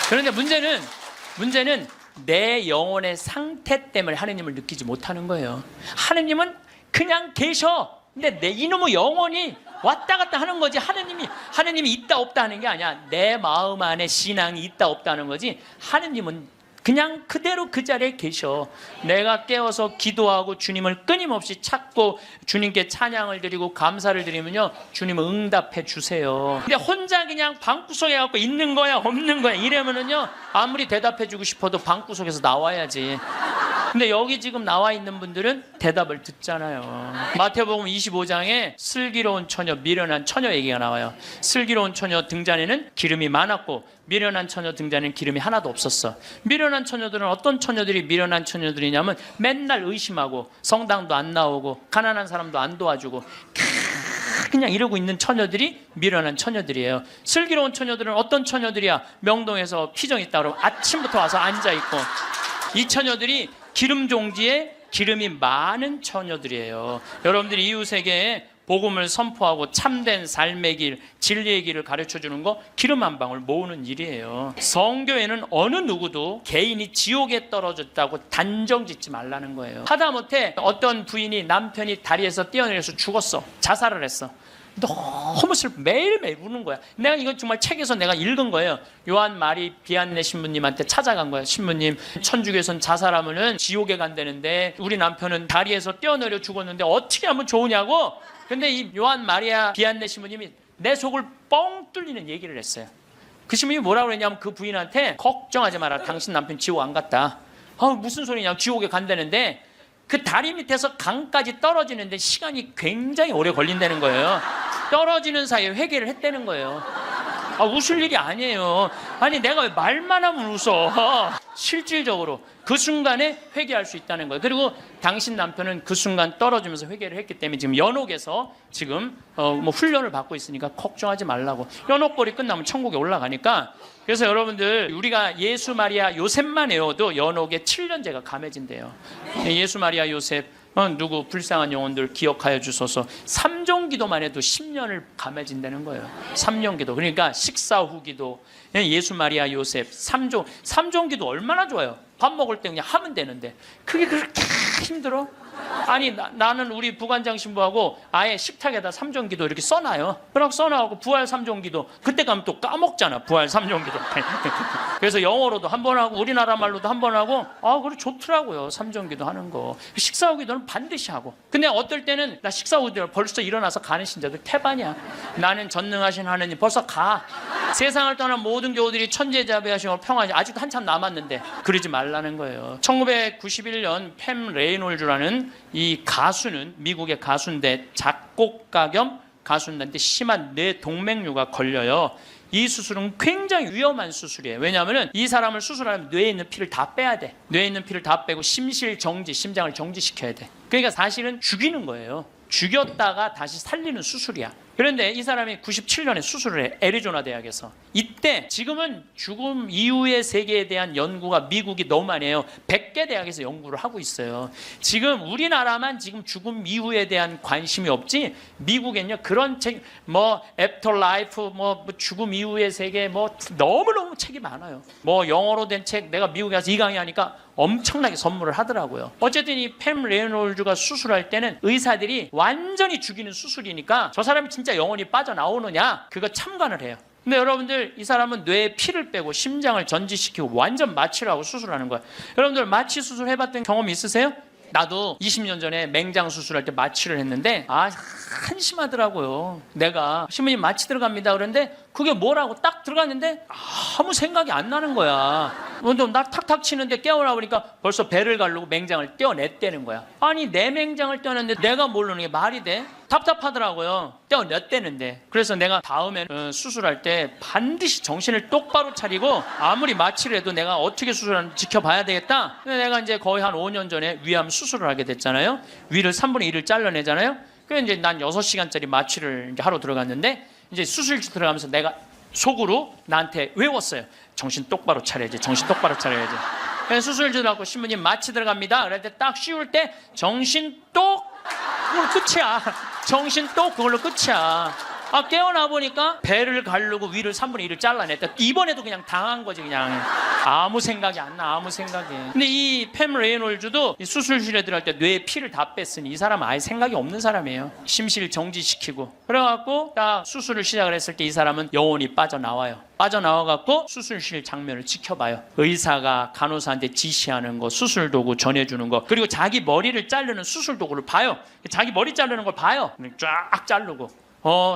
그런데 문제는 내 영혼의 상태 때문에 하느님을 느끼지 못하는 거예요. 하느님은 그냥 계셔. 근데 내 이놈의 영혼이 왔다 갔다 하는 거지. 하느님이 있다 없다 하는 게 아니야. 내 마음 안에 신앙이 있다 없다 하는 거지. 하느님은 그냥 그대로 그 자리에 계셔. 내가 깨어서 기도하고 주님을 끊임없이 찾고 주님께 찬양을 드리고 감사를 드리면요 주님은 응답해 주세요. 근데 혼자 그냥 방구석에 갖고 있는 거야 없는 거야 이러면은요 아무리 대답해 주고 싶어도 방구석에서 나와야지. 근데 여기 지금 나와 있는 분들은 대답을 듣잖아요. 마태복음 25장에 슬기로운 처녀, 미련한 처녀 얘기가 나와요. 슬기로운 처녀 등잔에는 기름이 많았고 미련한 처녀 등잔에는 기름이 하나도 없었어. 미련한 처녀들은 어떤 처녀들이 미련한 처녀들이냐면 맨날 의심하고 성당도 안 나오고 가난한 사람도 안 도와주고 그냥 이러고 있는 처녀들이 미련한 처녀들이에요. 슬기로운 처녀들은 어떤 처녀들이야? 명동에서 피정 있다 그러면 아침부터 와서 앉아있고 이 처녀들이 기름 종지에 기름이 많은 처녀들이에요. 여러분들이 이웃에게 복음을 선포하고 참된 삶의 길, 진리의 길을 가르쳐주는 거 기름 한 방울 모으는 일이에요. 성교에는 어느 누구도 개인이 지옥에 떨어졌다고 단정 짓지 말라는 거예요. 하다못해 어떤 부인이 남편이 다리에서 뛰어내려서 죽었어. 자살을 했어. 너무 슬퍼. 매일매일 우는 거야. 내가 이거 정말 책에서 내가 읽은 거예요. 요한 마리 비안네 신부님한테 찾아간 거야. 신부님, 천주교에선 자살하면은 지옥에 간다는데 우리 남편은 다리에서 뛰어내려 죽었는데 어떻게 하면 좋으냐고. 근데 이 요한 마리아 비안네 신부님이 내 속을 뻥 뚫리는 얘기를 했어요. 그 신부님이 뭐라고 그랬냐면 그 부인한테 걱정하지 마라. 당신 남편 지옥 안 갔다. 무슨 소리냐. 지옥에 간다는데 그 다리 밑에서 강까지 떨어지는데 시간이 굉장히 오래 걸린다는 거예요. 떨어지는 사이에 회개를 했다는 거예요. 웃을 일이 아니에요. 아니 내가 왜 말만 하면 웃어. 실질적으로 그 순간에 회개할 수 있다는 거예요. 그리고 당신 남편은 그 순간 떨어지면서 회개를 했기 때문에 지금 연옥에서 지금 훈련을 받고 있으니까 걱정하지 말라고. 연옥골이 끝나면 천국에 올라가니까. 그래서 여러분들 우리가 예수 마리아 요셉만 외워도 연옥에 7년제가 감해진대요. 예수 마리아 요셉 누구 불쌍한 영혼들 기억하여 주소서. 3종 기도만 해도 10년을 감해진다는 거예요. 3년 기도. 그러니까 식사 후 기도, 예수 마리아 요셉 3종 기도 얼마나 좋아요. 밥 먹을 때 그냥 하면 되는데 그게 그렇게 힘들어? 아니 나는 우리 부관장 신부하고 아예 식탁에다 3종 기도 이렇게 써놔요. 그럼 써놔고 부활 3종 기도 그때 가면 또 까먹잖아. 부활 3종 기도. 그래서 영어로도 한 번 하고 우리나라 말로도 한 번 하고 그래 좋더라고요. 3종 기도 하는 거. 식사 후 기도는 반드시 하고. 근데 어떨 때는 나 식사 후 기도 벌써 일어나서 가는 신자들 태반이야. 나는 전능하신 하느님 벌써 가. 세상을 떠난 모든 교우들이 천지자비하시고 평화하시 아직도 한참 남았는데 그러지 말라는 거예요. 1991년 팸 레이놀즈라는 이 가수는 미국의 가수인데 작곡가 겸 가수인데 심한 뇌 동맥류가 걸려요. 이 수술은 굉장히 위험한 수술이에요. 왜냐하면 이 사람을 수술하면 뇌에 있는 피를 다 빼야 돼. 뇌에 있는 피를 다 빼고 심실 정지, 심장을 정지시켜야 돼. 그러니까 사실은 죽이는 거예요. 죽였다가 다시 살리는 수술이야. 그런데 이 사람이 97년에 수술을 해. 애리조나 대학에서. 이때 지금은 죽음 이후의 세계에 대한 연구가 미국이 너무 많이 해요. 100개 대학에서 연구를 하고 있어요. 지금 우리나라만 지금 죽음 이후에 대한 관심이 없지, 미국엔요 그런 책, 뭐 애프터 라이프, 뭐 죽음 이후의 세계, 뭐 너무너무 책이 많아요. 뭐 영어로 된 책 내가 미국에 가서 이 강의하니까 엄청나게 선물을 하더라고요. 어쨌든 이 팸 레이놀즈가 수술할 때는 의사들이 완전히 죽이는 수술이니까 저 사람이 진짜 영혼이 빠져나오느냐 그거 참관을 해요. 근데 여러분들, 이 사람은 뇌에 피를 빼고 심장을 전지시키고 완전 마취를 하고 수술하는 거야. 여러분들 마취 수술 해봤던 경험 있으세요? 나도 20년 전에 맹장 수술할 때 마취를 했는데 한심하더라고요. 내가 신부님 마취 들어갑니다 그런데 그게 뭐라고 딱 들어갔는데 아무 생각이 안 나는 거야. 나 탁탁 치는데 깨어나 보니까 벌써 배를 가르고 맹장을 떼어냈다는 거야. 아니 내 맹장을 떼어냈는데 내가 모르는 게 말이 돼? 답답하더라고요. 떼어냈다는데. 그래서 내가 다음에 수술할 때 반드시 정신을 똑바로 차리고 아무리 마취를 해도 내가 어떻게 수술하는지 지켜봐야 되겠다. 근데 내가 이제 거의 한 5년 전에 위암 수술을 하게 됐잖아요. 위를 3분의 1을 잘라내잖아요. 그래서 이제 난 6시간짜리 마취를 이제 하러 들어갔는데 이제 수술실 들어가면서 내가 속으로 나한테 외웠어요. 정신 똑바로 차려야지. 정신 똑바로 차려야지. 그래서 수술실 들어가고 신부님 마취 들어갑니다. 그럴 때 딱 씌울 때 정신 똑 그걸로 끝이야. 정신 똑 그걸로 끝이야. 깨어나 보니까 배를 가르고 위를 3분의 1을 잘라냈다. 이번에도 그냥 당한 거지. 그냥 아무 생각이 안 나. 아무 생각이. 근데 이 팸 레이놀즈도 이 수술실에 들어갈 때 뇌에 피를 다 뺐으니 이 사람은 아예 생각이 없는 사람이에요. 심실 정지시키고. 그래갖고 딱 수술을 시작을 했을 때 이 사람은 영혼이 빠져나와요. 빠져나와갖고 수술실 장면을 지켜봐요. 의사가 간호사한테 지시하는 거, 수술 도구 전해주는 거, 그리고 자기 머리를 자르는 수술 도구를 봐요. 자기 머리 자르는 걸 봐요. 쫙 자르고.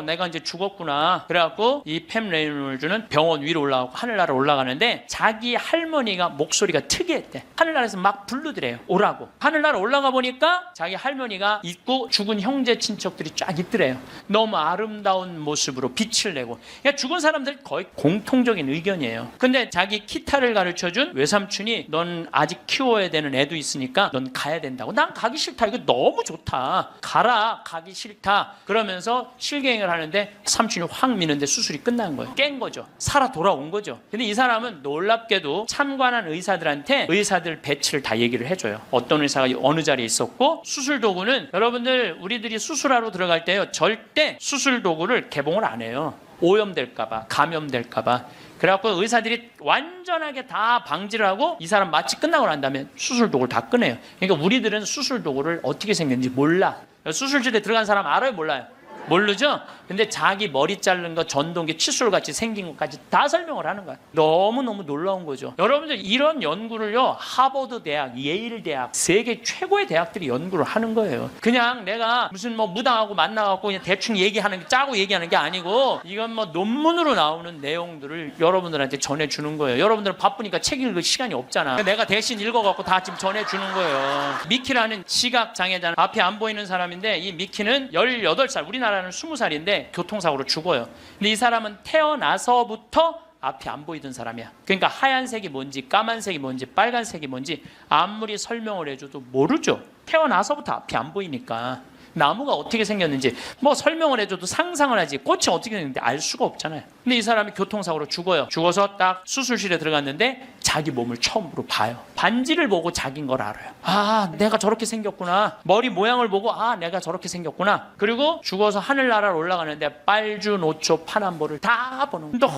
내가 이제 죽었구나. 그래갖고 이 팸 레이놀즈는 병원 위로 올라가고 하늘나라 올라가는데 자기 할머니가 목소리가 특이했대. 하늘나라에서 막 부르더래요. 오라고. 하늘나라 올라가 보니까 자기 할머니가 있고 죽은 형제 친척들이 쫙 있더래요. 너무 아름다운 모습으로 빛을 내고. 그러니까 죽은 사람들 거의 공통적인 의견이에요. 근데 자기 기타를 가르쳐준 외삼촌이 넌 아직 키워야 되는 애도 있으니까 넌 가야 된다고. 난 가기 싫다. 이거 너무 좋다. 가라. 가기 싫다. 그러면서 실갱을 하는데 삼촌이 확 미는데 수술이 끝난 거예요. 깬 거죠. 살아 돌아온 거죠. 근데 이 사람은 놀랍게도 참관한 의사들한테 의사들 배치를 다 얘기를 해줘요. 어떤 의사가 어느 자리에 있었고, 수술 도구는 여러분들 우리들이 수술하러 들어갈 때요 절대 수술 도구를 개봉을 안 해요. 오염될까봐, 감염될까봐. 그래갖고 의사들이 완전하게 다 방지를 하고 이 사람 마취 끝나고 난 다음에 수술 도구를 다 꺼내요. 그러니까 우리들은 수술 도구를 어떻게 생겼는지 몰라. 수술실에 들어간 사람 알아요? 몰라요? 모르죠? 근데 자기 머리 자른 거 전동기 칫솔같이 생긴 것까지 다 설명을 하는 거야. 너무너무 놀라운 거죠. 여러분들 이런 연구를요 하버드 대학, 예일 대학, 세계 최고의 대학들이 연구를 하는 거예요. 그냥 내가 무슨 뭐 무당하고 만나갖고 그냥 대충 얘기하는 게, 짜고 얘기하는 게 아니고 이건 뭐 논문으로 나오는 내용들을 여러분들한테 전해주는 거예요. 여러분들은 바쁘니까 책 읽을 시간이 없잖아. 내가 대신 읽어갖고 다 지금 전해주는 거예요. 미키라는 시각장애자, 앞이 안 보이는 사람인데 이 미키는 18살, 우리나라는 20살인데 교통사고로 죽어요. 근데 이 사람은 태어나서부터 앞이 안 보이던 사람이야. 그러니까 하얀색이 뭔지 까만색이 뭔지 빨간색이 뭔지 아무리 설명을 해줘도 모르죠. 태어나서부터 앞이 안 보이니까. 나무가 어떻게 생겼는지 뭐 설명을 해줘도 상상을 하지 꽃이 어떻게 생겼는지 알 수가 없잖아요. 근데 이 사람이 교통사고로 죽어요. 죽어서 딱 수술실에 들어갔는데 자기 몸을 처음으로 봐요. 반지를 보고 자기인 걸 알아요. 내가 저렇게 생겼구나. 머리 모양을 보고 내가 저렇게 생겼구나. 그리고 죽어서 하늘나라로 올라가는데 빨주노초 파남보를 다 보는 거예요.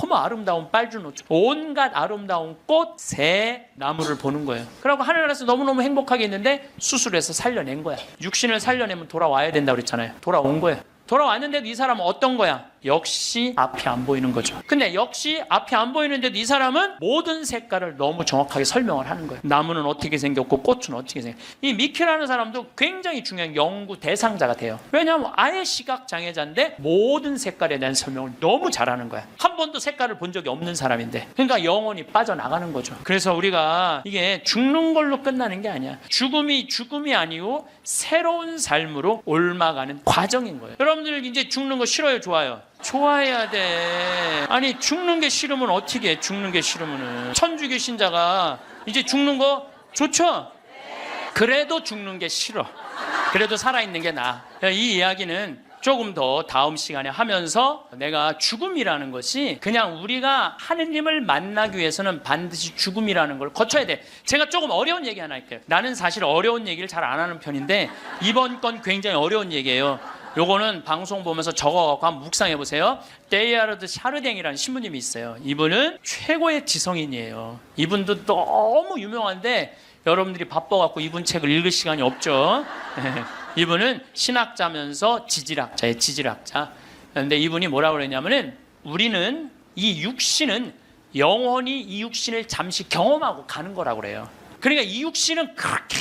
너무 아름다운 빨주노초, 온갖 아름다운 꽃, 새, 나무를 보는 거예요. 그러고 하늘나라에서 너무너무 행복하게 있는데 수술해서 살려낸 거야. 육신을 살려내면 돌아와야 된다고 그랬잖아요. 돌아온 거예요. 돌아왔는데도 이 사람은 어떤 거야? 역시 앞이 안 보이는 거죠. 근데 역시 앞이 안 보이는데도 이 사람은 모든 색깔을 너무 정확하게 설명을 하는 거예요. 나무는 어떻게 생겼고 꽃은 어떻게 생겼고. 이 미키라는 사람도 굉장히 중요한 연구 대상자가 돼요. 왜냐하면 아예 시각장애자인데 모든 색깔에 대한 설명을 너무 잘하는 거야. 한 번도 색깔을 본 적이 없는 사람인데. 그러니까 영혼이 빠져나가는 거죠. 그래서 우리가 이게 죽는 걸로 끝나는 게 아니야. 죽음이 아니고 새로운 삶으로 옮아가는 과정인 거예요. 여러분들 이제 죽는 거 싫어요? 좋아요? 좋아해야 돼. 아니 죽는 게 싫으면 어떻게 해? 죽는 게 싫으면은 천주교 신자가 이제 죽는 거 좋죠? 그래도 죽는 게 싫어. 그래도 살아있는 게 나아. 이 이야기는 조금 더 다음 시간에 하면서 내가 죽음이라는 것이 그냥 우리가 하느님을 만나기 위해서는 반드시 죽음이라는 걸 거쳐야 돼. 제가 조금 어려운 얘기 하나 할게요. 나는 사실 어려운 얘기를 잘 안 하는 편인데 이번 건 굉장히 어려운 얘기예요. 요거는 방송 보면서 적어갖고 한번 묵상해 보세요. 데이아르드 샤르댕이라는 신부님이 있어요. 이분은 최고의 지성인이에요. 이분도 너무 유명한데 여러분들이 바빠갖고 이분 책을 읽을 시간이 없죠. 이분은 신학자면서 지질학자예요. 지질학자. 그런데 이분이 뭐라고 그랬냐면은 우리는 이 육신은 영원히 이 육신을 잠시 경험하고 가는 거라고 그래요. 그러니까 이 육신은 그렇게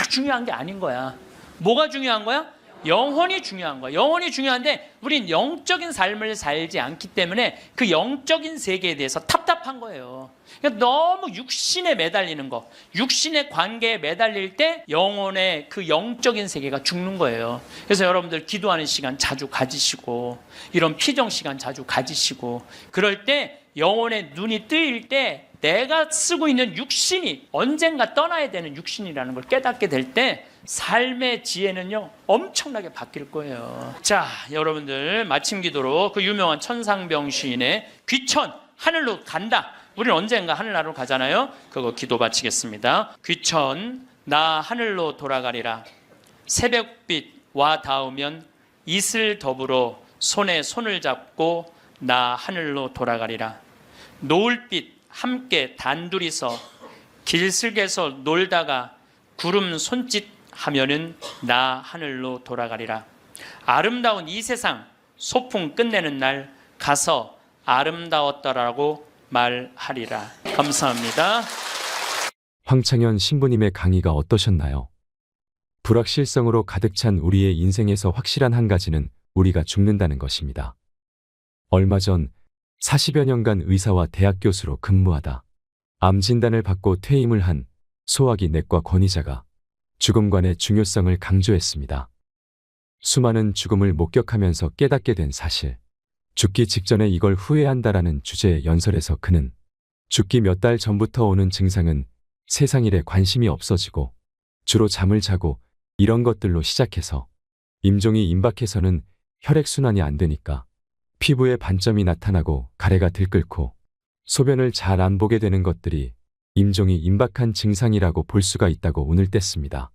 중요한 게 아닌 거야. 뭐가 중요한 거야? 영혼이 중요한 거야. 영혼이 중요한데 우린 영적인 삶을 살지 않기 때문에 그 영적인 세계에 대해서 답답한 거예요. 그러니까 너무 육신에 매달리는 거, 육신의 관계에 매달릴 때 영혼의 그 영적인 세계가 죽는 거예요. 그래서 여러분들 기도하는 시간 자주 가지시고 이런 피정 시간 자주 가지시고 그럴 때 영혼의 눈이 뜨일 때 내가 쓰고 있는 육신이 언젠가 떠나야 되는 육신이라는 걸 깨닫게 될 때 삶의 지혜는요 엄청나게 바뀔 거예요. 자, 여러분들 마침 기도로 그 유명한 천상병 시인의 귀천 하늘로 간다. 우리는 언젠가 하늘나라로 가잖아요. 그거 기도 바치겠습니다. 귀천 나 하늘로 돌아가리라. 새벽빛 와 닿으면 이슬 더불어 손에 손을 잡고 나 하늘로 돌아가리라. 노을빛 함께 단둘이서 길슬개서 놀다가 구름 손짓 하면은 나 하늘로 돌아가리라. 아름다운 이 세상 소풍 끝내는 날 가서 아름다웠더라고 말하리라. 감사합니다. 황창현 신부님의 강의가 어떠셨나요? 불확실성으로 가득 찬 우리의 인생에서 확실한 한 가지는 우리가 죽는다는 것입니다. 얼마 전 40여 년간 의사와 대학 교수로 근무하다 암 진단을 받고 퇴임을 한 소화기 내과 권위자가 죽음관의 중요성을 강조했습니다. 수많은 죽음을 목격하면서 깨닫게 된 사실, 죽기 직전에 이걸 후회한다라는 주제의 연설에서 그는 죽기 몇 달 전부터 오는 증상은 세상 일에 관심이 없어지고 주로 잠을 자고 이런 것들로 시작해서 임종이 임박해서는 혈액순환이 안 되니까 피부에 반점이 나타나고 가래가 들끓고 소변을 잘 안 보게 되는 것들이 임종이 임박한 증상이라고 볼 수가 있다고 운을 뗐습니다.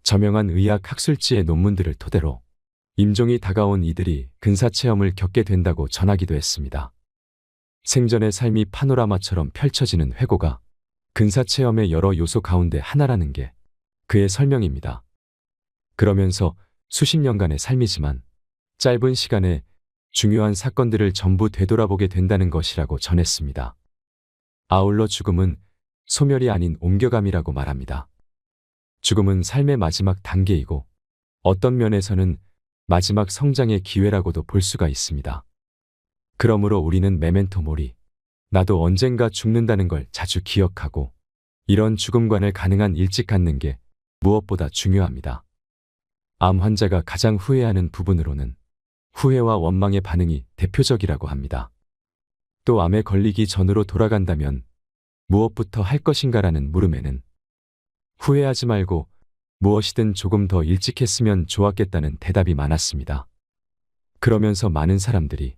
저명한 의학 학술지의 논문들을 토대로 임종이 다가온 이들이 근사체험을 겪게 된다고 전하기도 했습니다. 생전의 삶이 파노라마처럼 펼쳐지는 회고가 근사체험의 여러 요소 가운데 하나라는 게 그의 설명입니다. 그러면서 수십 년간의 삶이지만 짧은 시간에 중요한 사건들을 전부 되돌아보게 된다는 것이라고 전했습니다. 아울러 죽음은 소멸이 아닌 옮겨감이라고 말합니다. 죽음은 삶의 마지막 단계이고 어떤 면에서는 마지막 성장의 기회라고도 볼 수가 있습니다. 그러므로 우리는 메멘토 모리, 나도 언젠가 죽는다는 걸 자주 기억하고 이런 죽음관을 가능한 일찍 갖는 게 무엇보다 중요합니다. 암 환자가 가장 후회하는 부분으로는 후회와 원망의 반응이 대표적이라고 합니다. 또 암에 걸리기 전으로 돌아간다면 무엇부터 할 것인가라는 물음에는 후회하지 말고 무엇이든 조금 더 일찍 했으면 좋았겠다는 대답이 많았습니다. 그러면서 많은 사람들이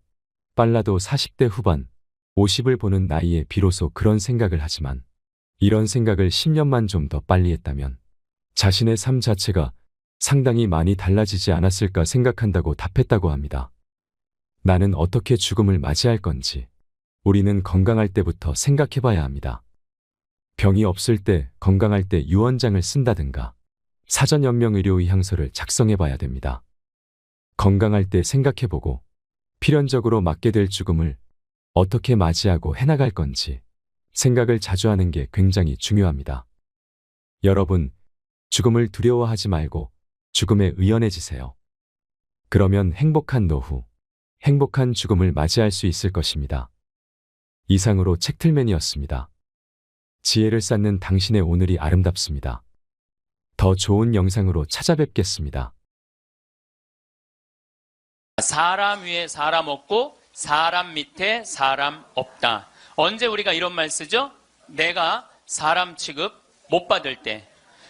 빨라도 40대 후반, 50을 보는 나이에 비로소 그런 생각을 하지만 이런 생각을 10년만 좀 더 빨리 했다면 자신의 삶 자체가 상당히 많이 달라지지 않았을까 생각한다고 답했다고 합니다. 나는 어떻게 죽음을 맞이할 건지 우리는 건강할 때부터 생각해봐야 합니다. 병이 없을 때 건강할 때 유언장을 쓴다든가 사전연명의료의향서를 작성해봐야 됩니다. 건강할 때 생각해보고 필연적으로 맞게 될 죽음을 어떻게 맞이하고 해나갈 건지 생각을 자주 하는 게 굉장히 중요합니다. 여러분, 죽음을 두려워하지 말고 죽음에 의연해지세요. 그러면 행복한 노후, 행복한 죽음을 맞이할 수 있을 것입니다. 이상으로 책틀맨이었습니다. 지혜를 쌓는 당신의 오늘이 아름답습니다. 더 좋은 영상으로 찾아뵙겠습니다. 사람 위에 사람 없고 사람 밑에 사람 없다. 언제 우리가 이런 말 쓰죠? 내가 사람 취급 못 받을 때.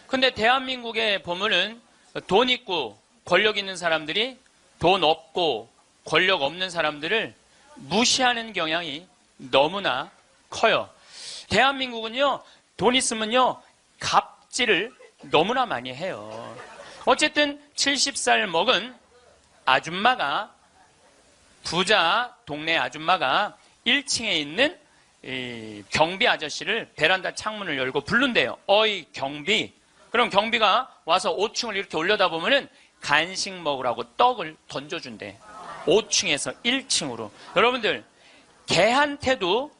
근데 대한민국에 보면은 돈 있고 권력 있는 사람들이 돈 없고 권력 없는 사람들을 무시하는 경향이 너무나 커요. 대한민국은요, 돈 있으면요, 갑질을 너무나 많이 해요. 어쨌든 70살 먹은 아줌마가, 부자 동네 아줌마가 1층에 있는 이 경비 아저씨를 베란다 창문을 열고 부른대요. 어이 경비. 그럼 경비가 와서 5층을 이렇게 올려다보면은 간식 먹으라고 떡을 던져준대. 5층에서 1층으로. 여러분들, 개한테도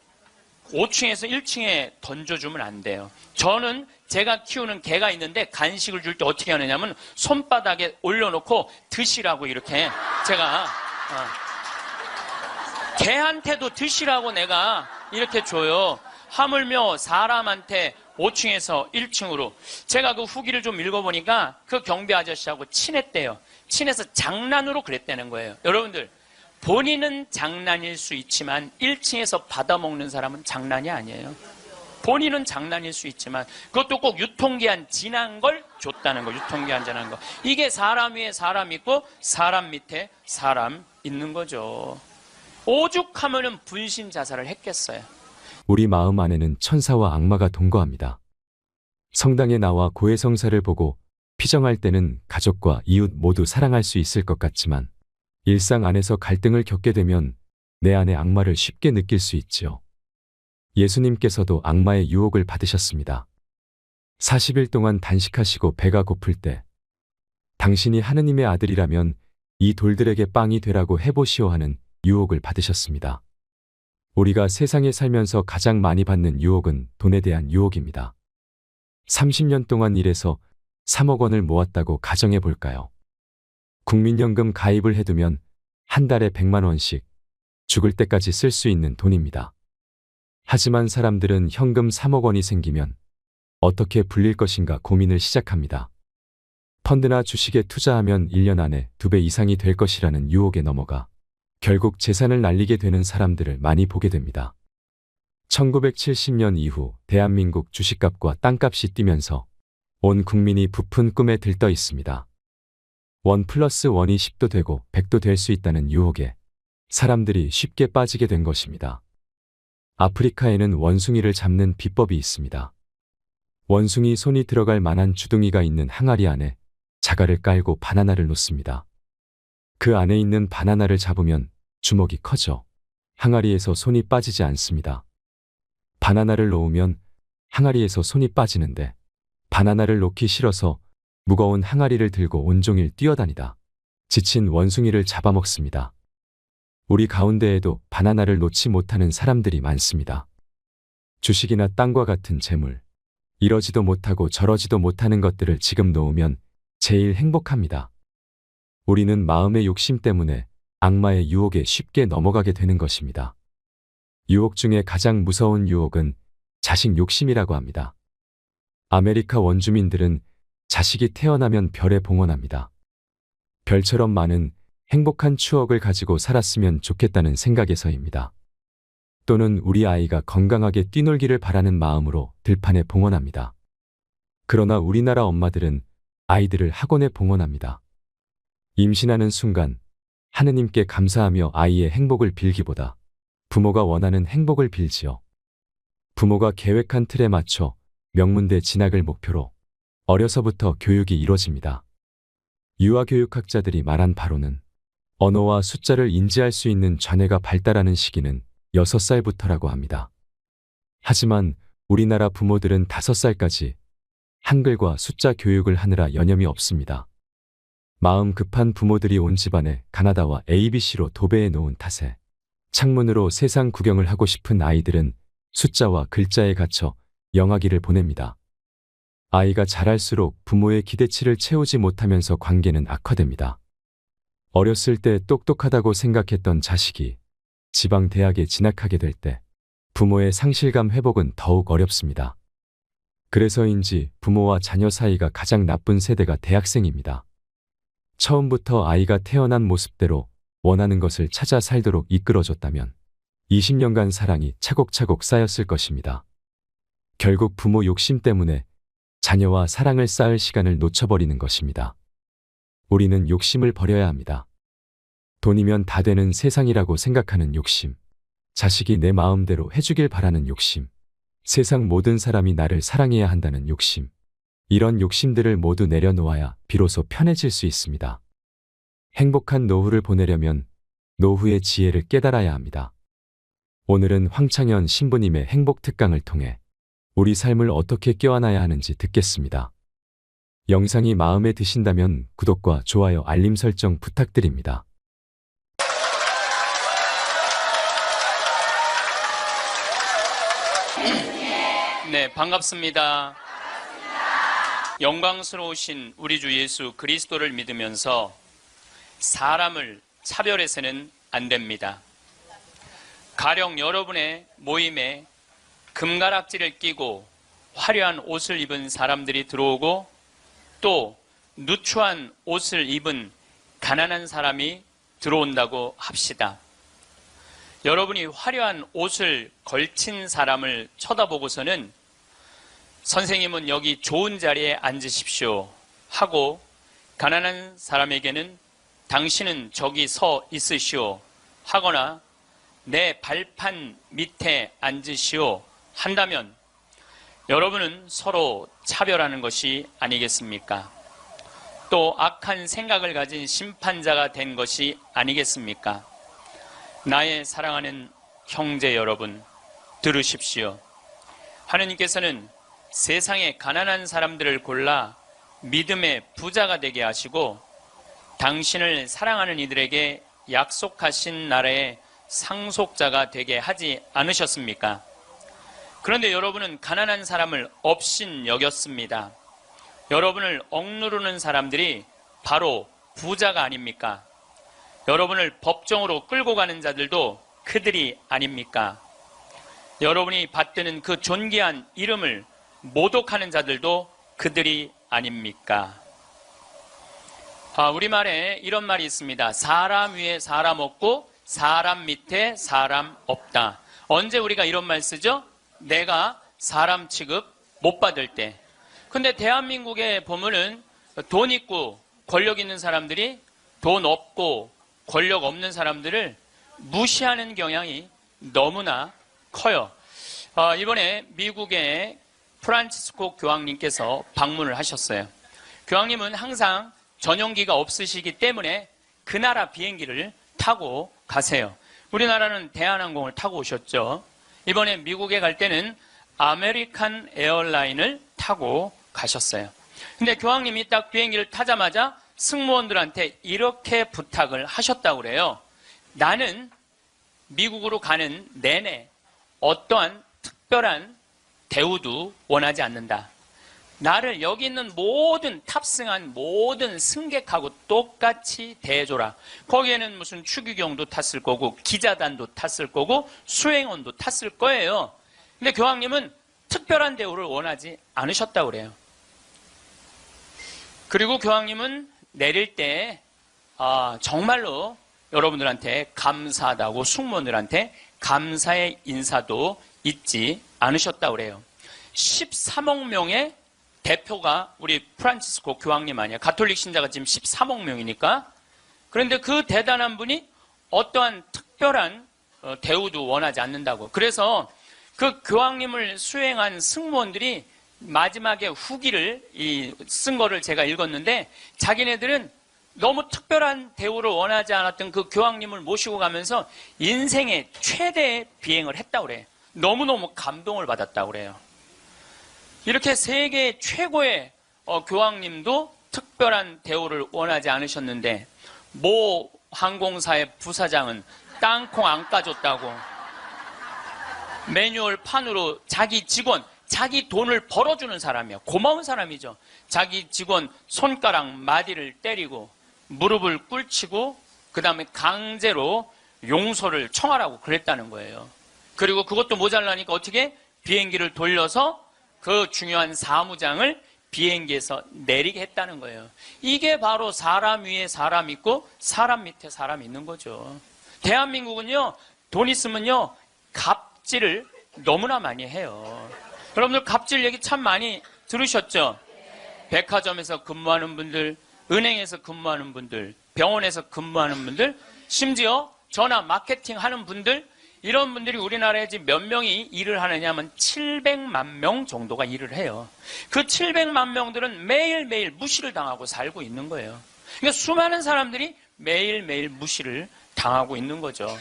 5층에서 1층에 던져주면 안 돼요. 저는 제가 키우는 개가 있는데 간식을 줄 때 어떻게 하느냐면 손바닥에 올려놓고 드시라고 이렇게 제가 개한테도 드시라고 내가 이렇게 줘요. 하물며 사람한테 5층에서 1층으로. 제가 그 후기를 좀 읽어보니까 그 경비 아저씨하고 친했대요. 친해서 장난으로 그랬다는 거예요. 여러분들, 본인은 장난일 수 있지만 1층에서 받아먹는 사람은 장난이 아니에요. 본인은 장난일 수 있지만 그것도 꼭 유통기한 지난 걸 줬다는 거. 유통기한 지난 거. 이게 사람 위에 사람 있고 사람 밑에 사람 있는 거죠. 오죽하면은 분신 자살을 했겠어요. 우리 마음 안에는 천사와 악마가 동거합니다. 성당에 나와 고해성사를 보고 피정할 때는 가족과 이웃 모두 사랑할 수 있을 것 같지만 일상 안에서 갈등을 겪게 되면 내 안의 악마를 쉽게 느낄 수 있지요. 예수님께서도 악마의 유혹을 받으셨습니다. 40일 동안 단식하시고 배가 고플 때 당신이 하느님의 아들이라면 이 돌들에게 빵이 되라고 해보시오 하는 유혹을 받으셨습니다. 우리가 세상에 살면서 가장 많이 받는 유혹은 돈에 대한 유혹입니다. 30년 동안 일해서 3억 원을 모았다고 가정해 볼까요? 국민연금 가입을 해두면 한 달에 100만 원씩 죽을 때까지 쓸 수 있는 돈입니다. 하지만 사람들은 현금 3억 원이 생기면 어떻게 불릴 것인가 고민을 시작합니다. 펀드나 주식에 투자하면 1년 안에 2배 이상이 될 것이라는 유혹에 넘어가 결국 재산을 날리게 되는 사람들을 많이 보게 됩니다. 1970년 이후 대한민국 주식값과 땅값이 뛰면서 온 국민이 부푼 꿈에 들떠 있습니다. 1+1이 10도 되고 100도 될 수 있다는 유혹에 사람들이 쉽게 빠지게 된 것입니다. 아프리카에는 원숭이를 잡는 비법이 있습니다. 원숭이 손이 들어갈 만한 주둥이가 있는 항아리 안에 자갈을 깔고 바나나를 놓습니다. 그 안에 있는 바나나를 잡으면 주먹이 커져 항아리에서 손이 빠지지 않습니다. 바나나를 놓으면 항아리에서 손이 빠지는데 바나나를 놓기 싫어서 무거운 항아리를 들고 온종일 뛰어다니다 지친 원숭이를 잡아먹습니다. 우리 가운데에도 바나나를 놓지 못하는 사람들이 많습니다. 주식이나 땅과 같은 재물, 이러지도 못하고 저러지도 못하는 것들을 지금 놓으면 제일 행복합니다. 우리는 마음의 욕심 때문에 악마의 유혹에 쉽게 넘어가게 되는 것입니다. 유혹 중에 가장 무서운 유혹은 자식 욕심이라고 합니다. 아메리카 원주민들은 자식이 태어나면 별에 봉헌합니다. 별처럼 많은 행복한 추억을 가지고 살았으면 좋겠다는 생각에서입니다. 또는 우리 아이가 건강하게 뛰놀기를 바라는 마음으로 들판에 봉헌합니다. 그러나 우리나라 엄마들은 아이들을 학원에 봉헌합니다. 임신하는 순간 하느님께 감사하며 아이의 행복을 빌기보다 부모가 원하는 행복을 빌지요. 부모가 계획한 틀에 맞춰 명문대 진학을 목표로 어려서부터 교육이 이루어집니다. 유아교육학자들이 말한 바로는 언어와 숫자를 인지할 수 있는 좌뇌가 발달하는 시기는 6살부터라고 합니다. 하지만 우리나라 부모들은 5살까지 한글과 숫자 교육을 하느라 여념이 없습니다. 마음 급한 부모들이 온 집안에 가나다와 ABC로 도배해 놓은 탓에 창문으로 세상 구경을 하고 싶은 아이들은 숫자와 글자에 갇혀 영아기를 보냅니다. 아이가 자랄수록 부모의 기대치를 채우지 못하면서 관계는 악화됩니다. 어렸을 때 똑똑하다고 생각했던 자식이 지방 대학에 진학하게 될 때 부모의 상실감 회복은 더욱 어렵습니다. 그래서인지 부모와 자녀 사이가 가장 나쁜 세대가 대학생입니다. 처음부터 아이가 태어난 모습대로 원하는 것을 찾아 살도록 이끌어줬다면 20년간 사랑이 차곡차곡 쌓였을 것입니다. 결국 부모 욕심 때문에 자녀와 사랑을 쌓을 시간을 놓쳐버리는 것입니다. 우리는 욕심을 버려야 합니다. 돈이면 다 되는 세상이라고 생각하는 욕심, 자식이 내 마음대로 해주길 바라는 욕심, 세상 모든 사람이 나를 사랑해야 한다는 욕심, 이런 욕심들을 모두 내려놓아야 비로소 편해질 수 있습니다. 행복한 노후를 보내려면 노후의 지혜를 깨달아야 합니다. 오늘은 황창현 신부님의 행복 특강을 통해 우리 삶을 어떻게 껴안아야 하는지 듣겠습니다. 영상이 마음에 드신다면 구독과 좋아요, 알림 설정 부탁드립니다. 네, 반갑습니다. 영광스러우신 우리 주 예수 그리스도를 믿으면서 사람을 차별해서는 안 됩니다. 가령 여러분의 모임에 금가락지를 끼고 화려한 옷을 입은 사람들이 들어오고 또 누추한 옷을 입은 가난한 사람이 들어온다고 합시다. 여러분이 화려한 옷을 걸친 사람을 쳐다보고서는 선생님은 여기 좋은 자리에 앉으십시오 하고 가난한 사람에게는 당신은 저기 서 있으시오 하거나 내 발판 밑에 앉으시오 한다면 여러분은 서로 차별하는 것이 아니겠습니까? 또 악한 생각을 가진 심판자가 된 것이 아니겠습니까? 나의 사랑하는 형제 여러분, 들으십시오. 하느님께서는 세상의 가난한 사람들을 골라 믿음의 부자가 되게 하시고 당신을 사랑하는 이들에게 약속하신 나라의 상속자가 되게 하지 않으셨습니까? 그런데 여러분은 가난한 사람을 업신 여겼습니다. 여러분을 억누르는 사람들이 바로 부자가 아닙니까? 여러분을 법정으로 끌고 가는 자들도 그들이 아닙니까? 여러분이 받드는 그 존귀한 이름을 모독하는 자들도 그들이 아닙니까? 우리말에 이런 말이 있습니다. 사람 위에 사람 없고 사람 밑에 사람 없다. 언제 우리가 이런 말 쓰죠? 내가 사람 취급 못 받을 때. 근데 대한민국에 보면은 돈 있고 권력 있는 사람들이 돈 없고 권력 없는 사람들을 무시하는 경향이 너무나 커요. 이번에 미국의 프란치스코 교황님께서 방문을 하셨어요. 교황님은 항상 전용기가 없으시기 때문에 그 나라 비행기를 타고 가세요. 우리나라는 대한항공을 타고 오셨죠. 이번에 미국에 갈 때는 아메리칸 에어라인을 타고 가셨어요. 근데 교황님이 딱 비행기를 타자마자 승무원들한테 이렇게 부탁을 하셨다고 그래요. 나는 미국으로 가는 내내 어떠한 특별한 대우도 원하지 않는다. 나를 여기 있는 모든 탑승한 모든 승객하고 똑같이 대해줘라. 거기에는 무슨 추기경도 탔을 거고 기자단도 탔을 거고 수행원도 탔을 거예요. 근데 교황님은 특별한 대우를 원하지 않으셨다고 그래요. 그리고 교황님은 내릴 때 정말로 여러분들한테 감사하다고 승무원들한테 감사의 인사도 잊지 않으셨다고 그래요. 13억 명의 대표가 우리 프란치스코 교황님 아니야. 가톨릭 신자가 지금 13억 명이니까. 그런데 그 대단한 분이 어떠한 특별한 대우도 원하지 않는다고. 그래서 그 교황님을 수행한 승무원들이 마지막에 후기를 쓴 거를 제가 읽었는데 자기네들은 너무 특별한 대우를 원하지 않았던 그 교황님을 모시고 가면서 인생의 최대의 비행을 했다고 그래요. 너무너무 감동을 받았다고 그래요. 이렇게 세계 최고의 교황님도 특별한 대우를 원하지 않으셨는데 모 항공사의 부사장은 땅콩 안 까줬다고 매뉴얼 판으로 자기 직원, 자기 돈을 벌어주는 사람이야. 고마운 사람이죠. 자기 직원 손가락 마디를 때리고 무릎을 꿇치고 그 다음에 강제로 용서를 청하라고 그랬다는 거예요. 그리고 그것도 모자라니까 어떻게 비행기를 돌려서 그 중요한 사무장을 비행기에서 내리게 했다는 거예요. 이게 바로 사람 위에 사람 있고 사람 밑에 사람 있는 거죠. 대한민국은요, 돈 있으면요, 갑질을 너무나 많이 해요. 여러분들 갑질 얘기 참 많이 들으셨죠? 백화점에서 근무하는 분들, 은행에서 근무하는 분들, 병원에서 근무하는 분들, 심지어 전화 마케팅 하는 분들, 이런 분들이 우리나라에 지금 몇 명이 일을 하느냐 하면 700만 명 정도가 일을 해요. 그 700만 명들은 매일매일 무시를 당하고 살고 있는 거예요. 그러니까 수많은 사람들이 매일매일 무시를 당하고 있는 거죠.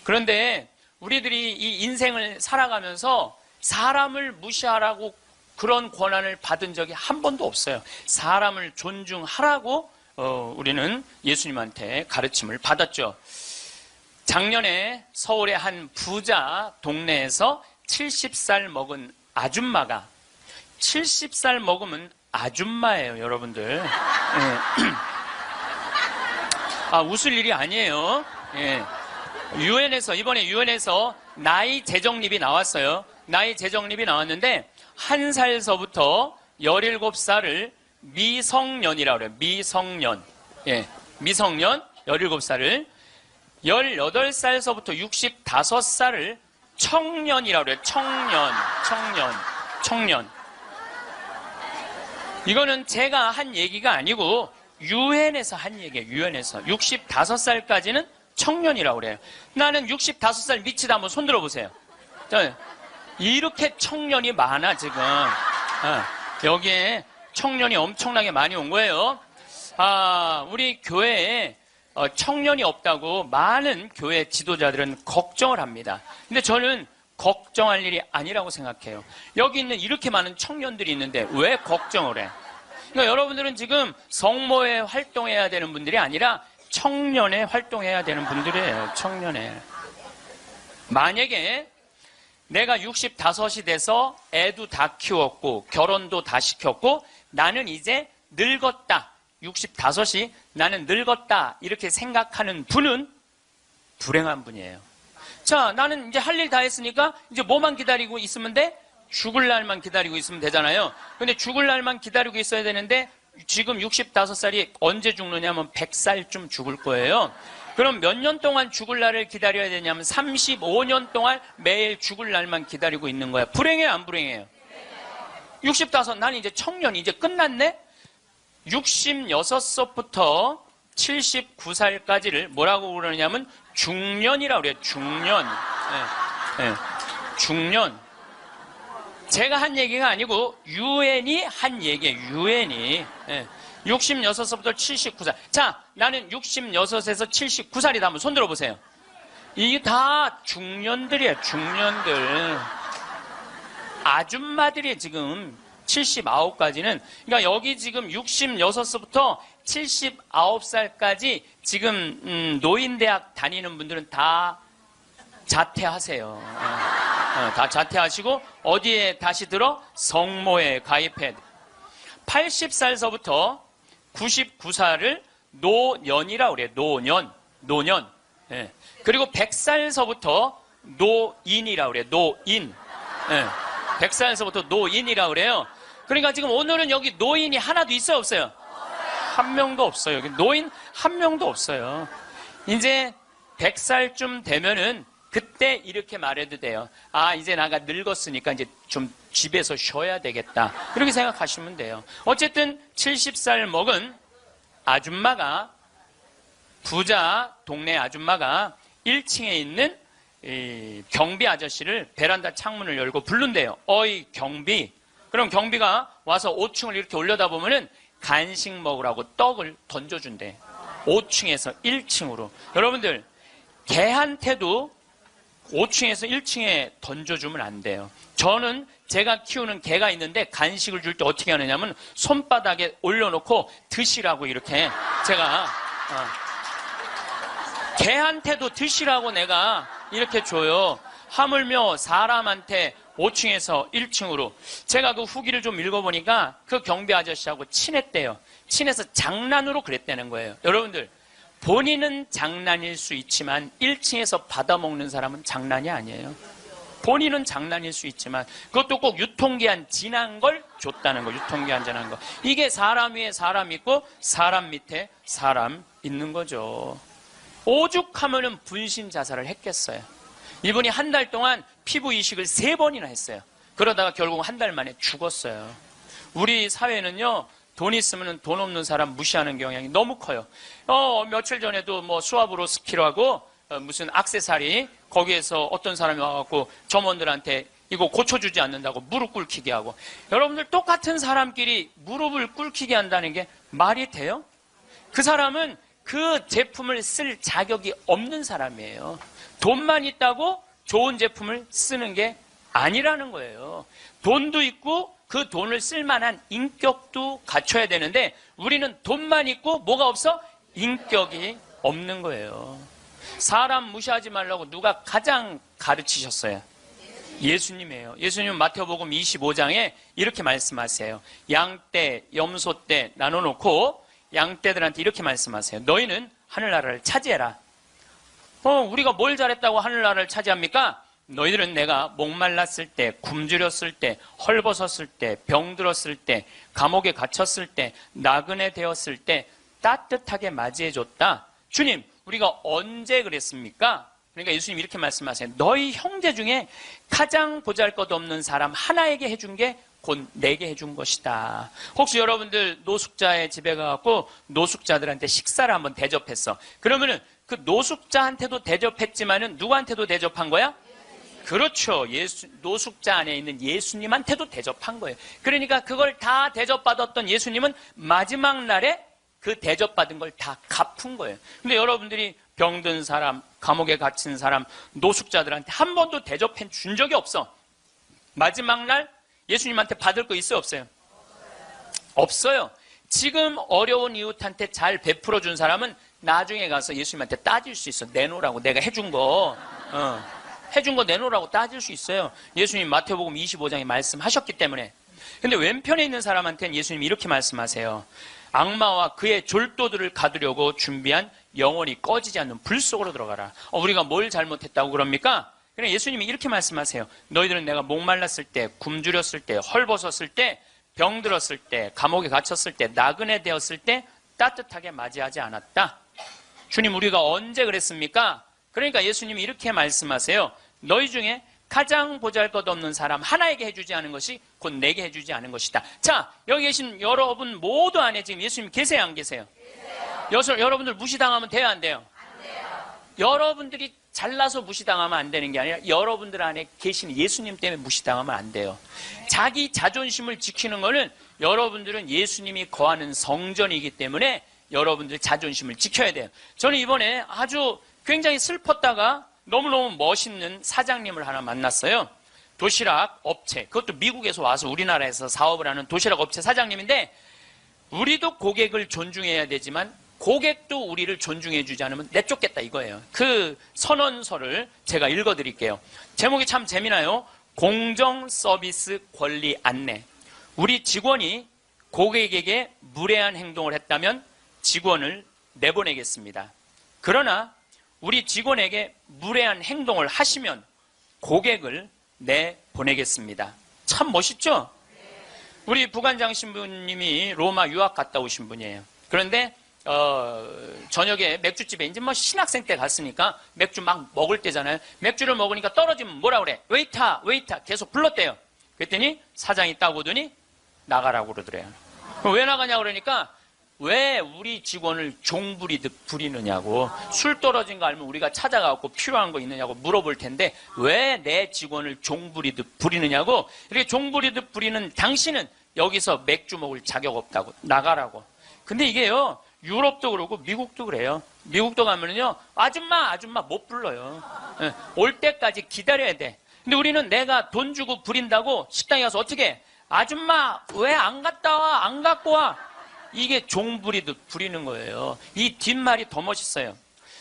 그런데 우리들이 이 인생을 살아가면서 사람을 무시하라고 그런 권한을 받은 적이 한 번도 없어요. 사람을 존중하라고 우리는 예수님한테 가르침을 받았죠. 작년에 서울의 한 부자 동네에서 70살 먹은 아줌마가, 70살 먹으면 아줌마예요, 여러분들. 예. 아, 웃을 일이 아니에요. 예. 이번에 유엔에서 나이 재정립이 나왔어요. 나이 재정립이 나왔는데, 1살서부터 17살을 미성년이라고 그래요. 미성년. 예. 미성년 17살을 18살서부터 65살을 청년이라고 그래요. 청년. 이거는 제가 한 얘기가 아니고 유엔에서 한 얘기예요. 유엔에서 65살까지는 청년이라고 그래요. 나는 65살 미치다 한번 손 들어보세요. 이렇게 청년이 많아 지금. 여기에 청년이 엄청나게 많이 온 거예요. 우리 교회에 청년이 없다고 많은 교회 지도자들은 걱정을 합니다. 근데 저는 걱정할 일이 아니라고 생각해요. 여기 있는 이렇게 많은 청년들이 있는데 왜 걱정을 해? 그러니까 여러분들은 지금 성모에 활동해야 되는 분들이 아니라 청년에 활동해야 되는 분들이에요. 청년에. 만약에 내가 65이 돼서 애도 다 키웠고 결혼도 다 시켰고 나는 이제 늙었다. 65이 나는 늙었다 이렇게 생각하는 분은 불행한 분이에요. 자, 나는 이제 할 일 다 했으니까 이제 뭐만 기다리고 있으면 돼? 죽을 날만 기다리고 있으면 되잖아요. 근데 죽을 날만 기다리고 있어야 되는데 지금 65살이 언제 죽느냐면 100살쯤 죽을 거예요. 그럼 몇 년 동안 죽을 날을 기다려야 되냐면 35년 동안 매일 죽을 날만 기다리고 있는 거야. 불행해요, 안 불행해요? 65, 나는 이제 청년, 이제 끝났네? 66세부터 79살까지를 뭐라고 그러냐면 중년이라고 그래요. 중년. 중년. 제가 한 얘기가 아니고 유엔이 한 얘기예요. 유엔이. 66세부터 79살. 자, 나는 66에서 79살이다. 한번 손 들어보세요. 이게 다 중년들이에요. 중년들. 아줌마들이 지금 79까지는, 그러니까 여기 지금 66세부터 79살까지 지금 노인대학 다니는 분들은 다 자퇴하세요. 다 자퇴하시고 어디에 다시 들어? 성모에 가입해. 80살서부터 99살을 노년이라고 그래요. 노년. 예. 그리고 100살서부터 노인이라고 그래요. 노인. 100살서부터 노인이라고 그래요. 그러니까 지금 오늘은 여기 노인이 하나도 있어요, 없어요? 한 명도 없어요. 여기 노인 한 명도 없어요. 이제 100살쯤 되면은 그때 이렇게 말해도 돼요. 아, 이제 나가 늙었으니까 이제 좀 집에서 쉬어야 되겠다. 이렇게 생각하시면 돼요. 어쨌든 70살 먹은 아줌마가, 부자 동네 아줌마가 1층에 있는 이 경비 아저씨를 베란다 창문을 열고 부른대요. 어이 경비. 그럼 경비가 와서 5층을 이렇게 올려다보면은 간식 먹으라고 떡을 던져준대. 5층에서 1층으로. 여러분들, 개한테도 5층에서 1층에 던져주면 안 돼요. 저는 제가 키우는 개가 있는데 간식을 줄 때 어떻게 하느냐면 손바닥에 올려놓고 드시라고 이렇게 제가 개한테도 드시라고 내가 이렇게 줘요. 하물며 사람한테 5층에서 1층으로. 제가 그 후기를 좀 읽어보니까 그 경비 아저씨하고 친했대요. 친해서 장난으로 그랬다는 거예요. 여러분들, 본인은 장난일 수 있지만 1층에서 받아먹는 사람은 장난이 아니에요. 본인은 장난일 수 있지만 그것도 꼭 유통기한 지난 걸 줬다는 거. 유통기한 지난 거. 이게 사람 위에 사람 있고 사람 밑에 사람 있는 거죠. 오죽하면은 분신 자살을 했겠어요. 이분이 한 달 동안 피부 이식을 3번이나 했어요. 그러다가 결국 한 달 만에 죽었어요. 우리 사회는요, 돈 있으면 돈 없는 사람 무시하는 경향이 너무 커요. 며칠 전에도 뭐 수압으로 스키라고 무슨 액세서리 거기에서 어떤 사람이 와갖고 점원들한테 이거 고쳐주지 않는다고 무릎 꿇히게 하고. 여러분들 똑같은 사람끼리 무릎을 꿇히게 한다는 게 말이 돼요? 그 사람은 그 제품을 쓸 자격이 없는 사람이에요. 돈만 있다고 좋은 제품을 쓰는 게 아니라는 거예요. 돈도 있고 그 돈을 쓸 만한 인격도 갖춰야 되는데 우리는 돈만 있고 뭐가 없어? 인격이 없는 거예요. 사람 무시하지 말라고 누가 가장 가르치셨어요? 예수님이에요. 예수님은 마태복음 25장에 이렇게 말씀하세요. 양떼, 염소떼 나눠놓고 양떼들한테 이렇게 말씀하세요. 너희는 하늘나라를 차지해라. 우리가 뭘 잘했다고 하늘나라를 차지합니까? 너희들은 내가 목말랐을 때, 굶주렸을 때, 헐벗었을 때, 병들었을 때, 감옥에 갇혔을 때, 나그네 되었을 때 따뜻하게 맞이해줬다. 주님, 우리가 언제 그랬습니까? 그러니까 예수님 이렇게 말씀하세요. 너희 형제 중에 가장 보잘것없는 사람 하나에게 해준 게 곧 내게 해준 것이다. 혹시 여러분들 노숙자의 집에 가갖고 노숙자들한테 식사를 한번 대접했어. 그러면은 그 노숙자한테도 대접했지만은 누구한테도 대접한 거야? 그렇죠. 노숙자 안에 있는 예수님한테도 대접한 거예요. 그러니까 그걸 다 대접받았던 예수님은 마지막 날에 그 대접받은 걸 다 갚은 거예요. 근데 여러분들이 병든 사람, 감옥에 갇힌 사람, 노숙자들한테 한 번도 대접해 준 적이 없어. 마지막 날 예수님한테 받을 거 있어요, 없어요? 없어요. 지금 어려운 이웃한테 잘 베풀어 준 사람은 나중에 가서 예수님한테 따질 수 있어. 내놓으라고. 내가 해준 거. 해준 거 내놓으라고 따질 수 있어요. 예수님 마태복음 25장에 말씀하셨기 때문에. 근데 왼편에 있는 사람한테는 예수님이 이렇게 말씀하세요. 악마와 그의 졸도들을 가두려고 준비한 영원히 꺼지지 않는 불 속으로 들어가라. 우리가 뭘 잘못했다고 그럽니까? 그냥 예수님이 이렇게 말씀하세요. 너희들은 내가 목말랐을 때, 굶주렸을 때, 헐벗었을 때, 병들었을 때, 감옥에 갇혔을 때, 나그네 되었을 때 따뜻하게 맞이하지 않았다. 주님, 우리가 언제 그랬습니까? 그러니까 예수님이 이렇게 말씀하세요. 너희 중에 가장 보잘것없는 사람 하나에게 해주지 않은 것이 곧 내게 해주지 않은 것이다. 자, 여기 계신 여러분 모두 안에 지금 예수님 계세요, 안 계세요? 계세요. 여러분들 무시당하면 돼요, 안 돼요? 안 돼요. 여러분들이 잘나서 무시당하면 안 되는 게 아니라 여러분들 안에 계신 예수님 때문에 무시당하면 안 돼요. 자기 자존심을 지키는 거는 여러분들은 예수님이 거하는 성전이기 때문에 여러분들 자존심을 지켜야 돼요. 저는 이번에 아주 굉장히 슬펐다가 너무너무 멋있는 사장님을 하나 만났어요. 도시락 업체, 그것도 미국에서 와서 우리나라에서 사업을 하는 도시락 업체 사장님인데 우리도 고객을 존중해야 되지만 고객도 우리를 존중해 주지 않으면 내쫓겠다 이거예요. 그 선언서를 제가 읽어드릴게요. 제목이 참 재미나요. 공정 서비스 권리 안내. 우리 직원이 고객에게 무례한 행동을 했다면 직원을 내보내겠습니다. 그러나 우리 직원에게 무례한 행동을 하시면 고객을 내보내겠습니다. 참 멋있죠? 우리 부관장 신부님이 로마 유학 갔다 오신 분이에요. 그런데 저녁에 맥주집에 이제 뭐 신학생 때 갔으니까 맥주 막 먹을 때잖아요. 맥주를 먹으니까 떨어지면 뭐라 그래? 웨이터 계속 불렀대요. 그랬더니 사장이 딱 오더니 나가라고 그러더래요. 왜 나가냐고 그러니까 왜 우리 직원을 종부리듯 부리느냐고. 술 떨어진 거 알면 우리가 찾아가고 필요한 거 있느냐고 물어볼 텐데 왜 내 직원을 종부리듯 부리느냐고. 이렇게 종부리듯 부리는 당신은 여기서 맥주 먹을 자격 없다고 나가라고. 근데 이게요, 유럽도 그러고 미국도 그래요. 미국도 가면은요, 아줌마 못 불러요. 올 때까지 기다려야 돼. 근데 우리는 내가 돈 주고 부린다고 식당에 가서 어떻게 해? 아줌마 왜 안 갔다 와? 안 갖고 와? 이게 종부리듯 부리는 거예요. 이 뒷말이 더 멋있어요.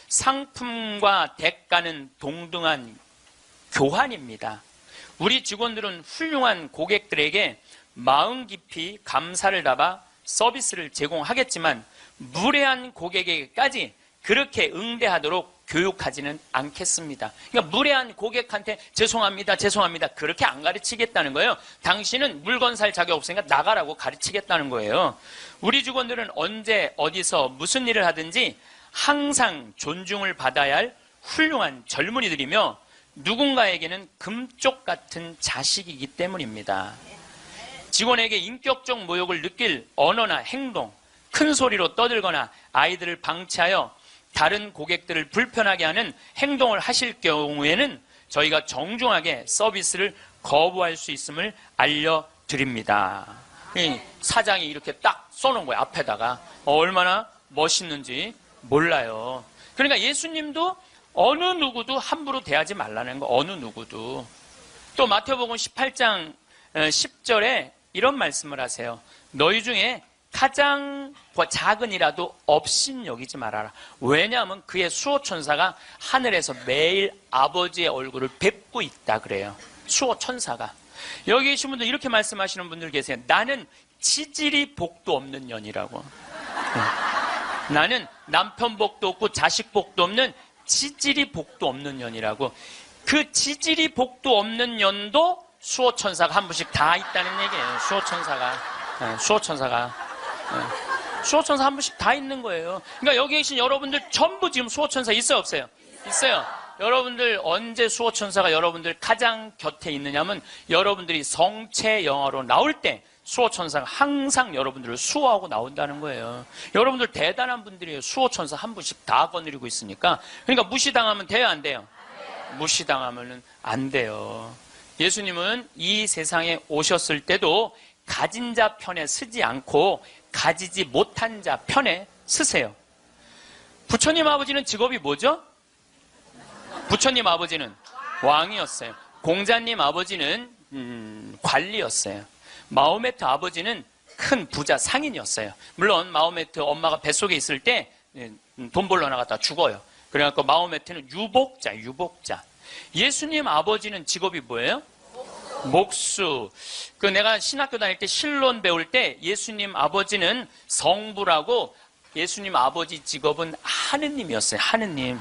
상품과 대가는 동등한 교환입니다. 우리 직원들은 훌륭한 고객들에게 마음 깊이 감사를 담아 서비스를 제공하겠지만 무례한 고객에게까지 그렇게 응대하도록 교육하지는 않겠습니다. 그러니까 무례한 고객한테 죄송합니다, 죄송합니다. 그렇게 안 가르치겠다는 거예요. 당신은 물건 살 자격 없으니까 나가라고 가르치겠다는 거예요. 우리 직원들은 언제 어디서 무슨 일을 하든지 항상 존중을 받아야 할 훌륭한 젊은이들이며 누군가에게는 금쪽 같은 자식이기 때문입니다. 직원에게 인격적 모욕을 느낄 언어나 행동, 큰 소리로 떠들거나 아이들을 방치하여 다른 고객들을 불편하게 하는 행동을 하실 경우에는 저희가 정중하게 서비스를 거부할 수 있음을 알려드립니다. 사장이 이렇게 딱 써놓은 거예요. 앞에다가. 얼마나 멋있는지 몰라요. 그러니까 예수님도 어느 누구도 함부로 대하지 말라는 거. 어느 누구도. 또 마태복음 18장 10절에 이런 말씀을 하세요. 너희 중에 가장 작은 이라도 업신 여기지 말아라. 왜냐하면 그의 수호천사가 하늘에서 매일 아버지의 얼굴을 뵙고 있다 그래요. 수호천사가. 여기 계신 분들 이렇게 말씀하시는 분들 계세요. 나는 지질이 복도 없는 년이라고. 나는 남편 복도 없고 자식 복도 없는 지질이 복도 없는 년이라고. 그 지질이 복도 없는 년도 수호천사가 한 분씩 다 있다는 얘기예요. 수호천사가 한 분씩 다 있는 거예요. 그러니까 여기 계신 여러분들 전부 지금 수호천사 있어요, 없어요? 있어요. 여러분들 언제 수호천사가 여러분들 가장 곁에 있느냐면 여러분들이 성체 영화로 나올 때 수호천사가 항상 여러분들을 수호하고 나온다는 거예요. 여러분들 대단한 분들이에요. 수호천사 한 분씩 다 거느리고 있으니까. 그러니까 무시당하면 돼요, 안 돼요? 무시당하면 안 돼요. 예수님은 이 세상에 오셨을 때도 가진 자 편에 서지 않고 가지지 못한 자 편에 서세요. 부처님 아버지는 직업이 뭐죠? 부처님 아버지는 왕이었어요. 공자님 아버지는 관리였어요. 마호메트 아버지는 큰 부자 상인이었어요. 물론 마호메트 엄마가 뱃속에 있을 때 돈 벌러 나갔다 죽어요. 그래갖고 마호메트는 유복자. 예수님 아버지는 직업이 뭐예요? 목수. 내가 신학교 다닐 때 신론 배울 때 예수님 아버지는 성부라고 예수님 아버지 직업은 하느님이었어요. 하느님.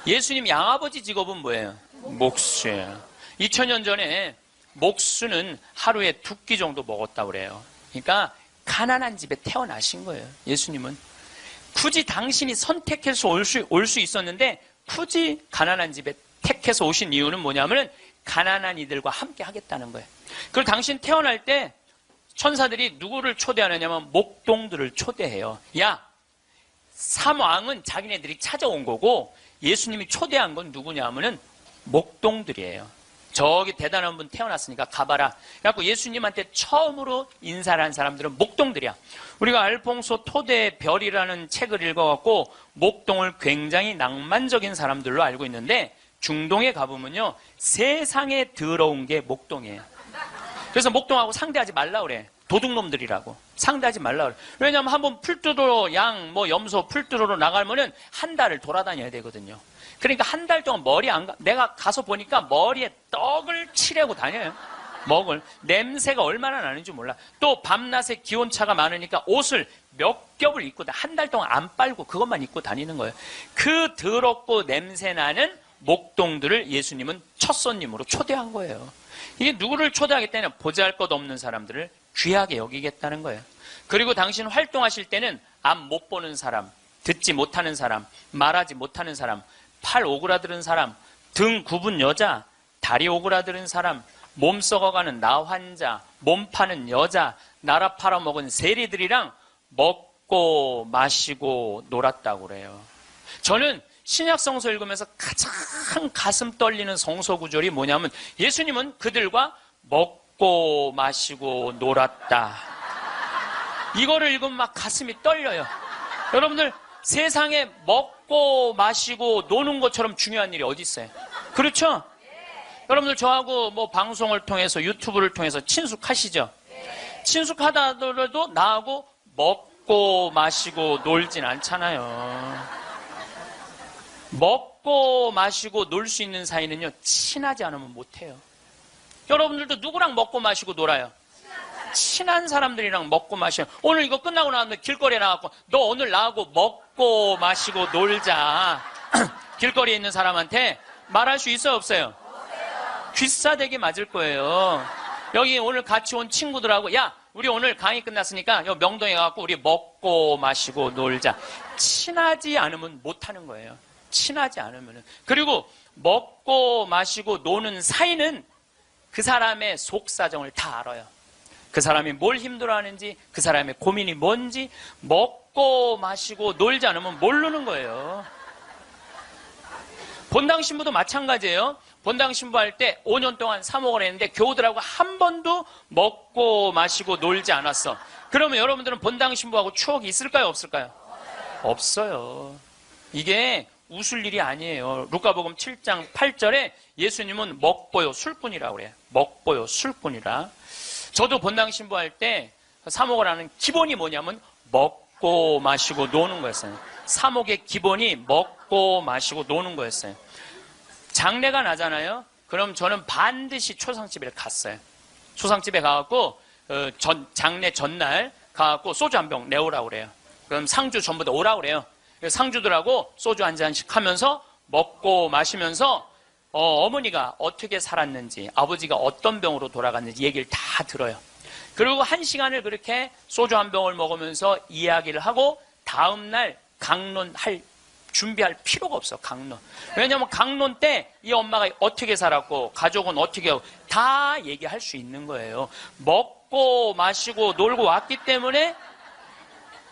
예수님 양아버지 직업은 뭐예요? 목수예요. 2000년 전에 목수는 하루에 2끼 정도 먹었다고 그래요. 그러니까 가난한 집에 태어나신 거예요. 예수님은. 굳이 당신이 선택해서 올 수 있었는데 굳이 가난한 집에 택해서 오신 이유는 뭐냐면 가난한 이들과 함께 하겠다는 거예요. 그리고 당신 태어날 때 천사들이 누구를 초대하느냐면 목동들을 초대해요. 야, 삼왕은 자기네들이 찾아온 거고 예수님이 초대한 건 누구냐면은 목동들이에요. 저기 대단한 분 태어났으니까 가봐라. 그래갖고 예수님한테 처음으로 인사를 한 사람들은 목동들이야. 우리가 알퐁소 토대의 별이라는 책을 읽어갖고 목동을 굉장히 낭만적인 사람들로 알고 있는데 중동에 가보면요 세상에 더러운 게 목동이에요. 그래서 목동하고 상대하지 말라 그래. 도둑놈들이라고 상대하지 말라 그래. 왜냐하면 한번 풀 뜯으러 염소 풀 뜯으러 나가면은 한 달을 돌아다녀야 되거든요. 그러니까 한 달 동안 내가 가서 보니까 머리에 떡을 칠하고 다녀요. 먹을 냄새가 얼마나 나는지 몰라. 또 밤낮에 기온차가 많으니까 옷을 몇 겹을 입고 한 달 동안 안 빨고 그것만 입고 다니는 거예요. 그 더럽고 냄새나는 목동들을 예수님은 첫 손님으로 초대한 거예요. 이게 누구를 초대하겠다냐? 보잘것 없는 사람들을 귀하게 여기겠다는 거예요. 그리고 당신 활동하실 때는 앞 못 보는 사람, 듣지 못하는 사람, 말하지 못하는 사람, 팔 오그라드는 사람, 등 굽은 여자, 다리 오그라드는 사람, 몸 썩어가는 나 환자, 몸 파는 여자, 나라 팔아먹은 세리들이랑 먹고 마시고 놀았다고 그래요. 저는 신약 성서 읽으면서 가장 가슴 떨리는 성서 구절이 뭐냐면 예수님은 그들과 먹고 마시고 놀았다. 이거를 읽으면 막 가슴이 떨려요. 여러분들 세상에 먹고 마시고 노는 것처럼 중요한 일이 어디 있어요? 그렇죠? 여러분들 저하고 방송을 통해서 유튜브를 통해서 친숙하시죠? 친숙하다더라도 나하고 먹고 마시고 놀진 않잖아요. 먹고 마시고 놀 수 있는 사이는요 친하지 않으면 못해요. 여러분들도 누구랑 먹고 마시고 놀아요? 친한 사람들이랑 먹고 마셔요. 오늘 이거 끝나고 나면 길거리에 나가고 너 오늘 나하고 먹고 마시고 놀자. 길거리에 있는 사람한테 말할 수 있어요, 없어요? 귀싸대기 맞을 거예요. 여기 오늘 같이 온 친구들하고, 야, 우리 오늘 강의 끝났으니까 요 명동에 가갖고 우리 먹고 마시고 놀자. 친하지 않으면 못하는 거예요. 친하지 않으면은. 그리고 먹고 마시고 노는 사이는 그 사람의 속사정을 다 알아요. 그 사람이 뭘 힘들어하는지, 그 사람의 고민이 뭔지 먹고 마시고 놀지 않으면 모르는 거예요. 본당 신부도 마찬가지예요. 본당 신부할 때 5년 동안 사목을 했는데 교우들하고 한 번도 먹고 마시고 놀지 않았어. 그러면 여러분들은 본당 신부하고 추억이 있을까요, 없을까요? 없어요. 이게 웃을 일이 아니에요. 루카복음 7장 8절에 예수님은 먹보요 술꾼이라고 그래요. 먹보요 술꾼이라. 저도 본당 신부할 때 사목을 하는 기본이 뭐냐면 먹고 마시고 노는 거였어요. 사목의 기본이 먹고 마시고 노는 거였어요. 장례가 나잖아요. 그럼 저는 반드시 초상집에 갔어요. 초상집에 가갖고 장례 전날 가갖고 소주 한 병 내오라고 그래요. 그럼 상주 전부 다 오라고 그래요. 상주들하고 소주 한 잔씩 하면서 먹고 마시면서 어머니가 어떻게 살았는지, 아버지가 어떤 병으로 돌아갔는지 얘기를 다 들어요. 그리고 1시간을 그렇게 소주 한 병을 먹으면서 이야기를 하고 다음날 강론할 준비할 필요가 없어. 강론. 왜냐하면 강론 때 이 엄마가 어떻게 살았고 가족은 어떻게 하고 다 얘기할 수 있는 거예요. 먹고 마시고 놀고 왔기 때문에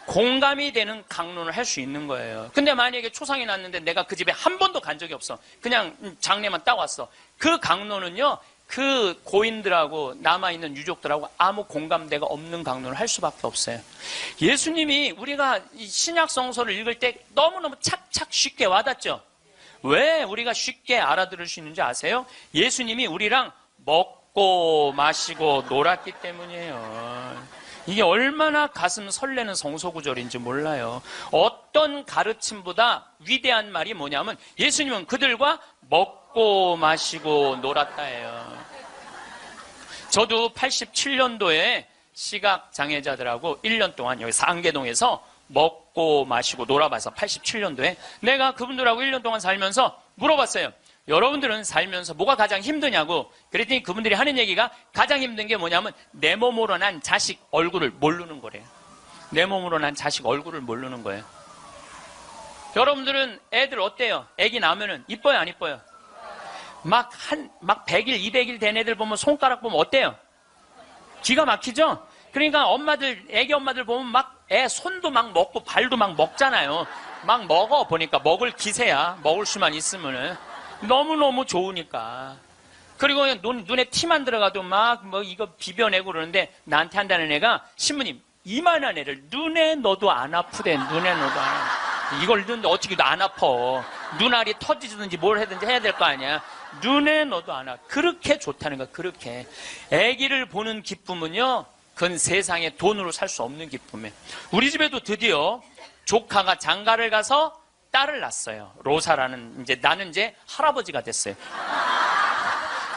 공감이 되는 강론을 할 수 있는 거예요. 근데 만약에 초상이 났는데 내가 그 집에 한 번도 간 적이 없어. 그냥 장례만 딱 왔어. 그 강론은요, 그 고인들하고 남아있는 유족들하고 아무 공감대가 없는 강론을 할 수밖에 없어요. 예수님이 우리가 이 신약 성서를 읽을 때 너무너무 착착 쉽게 와닿죠. 왜 우리가 쉽게 알아들을 수 있는지 아세요? 예수님이 우리랑 먹고 마시고 놀았기 때문이에요. 이게 얼마나 가슴 설레는 성소구절인지 몰라요. 어떤 가르침보다 위대한 말이 뭐냐면 예수님은 그들과 먹고 마시고 놀았다예요. 저도 87년도에 시각장애자들하고 1년 동안 여기 상계동에서 먹고 마시고 놀아봐서 87년도에 내가 그분들하고 1년 동안 살면서 물어봤어요. 여러분들은 살면서 뭐가 가장 힘드냐고. 그랬더니 그분들이 하는 얘기가 가장 힘든 게 뭐냐면 내 몸으로 난 자식 얼굴을 모르는 거래요. 내 몸으로 난 자식 얼굴을 모르는 거예요. 여러분들은 애들 어때요? 애기 낳으면은 이뻐요, 안 이뻐요? 막 100일, 200일 된 애들 보면 손가락 보면 어때요? 기가 막히죠? 그러니까 엄마들, 애기 엄마들 보면 막 애 손도 막 먹고 발도 막 먹잖아요. 막 먹어 보니까 먹을 기세야. 먹을 수만 있으면은. 너무너무 좋으니까. 그리고 눈에 티만 들어가도 막 뭐 이거 비벼내고 그러는데 나한테 한다는 애가 신부님 이만한 애를 눈에 넣어도 안 아프대. 눈에 넣어도 안 아파. 이걸 넣는데 어떻게 안 아파. 눈알이 터지든지 뭘 하든지 해야 될 거 아니야. 눈에 넣어도 안 아파. 그렇게 좋다는 거야. 그렇게. 아기를 보는 기쁨은요, 그건 세상에 돈으로 살 수 없는 기쁨이에요. 우리 집에도 드디어 조카가 장가를 가서 딸을 낳았어요. 로사라는, 나는 이제 할아버지가 됐어요.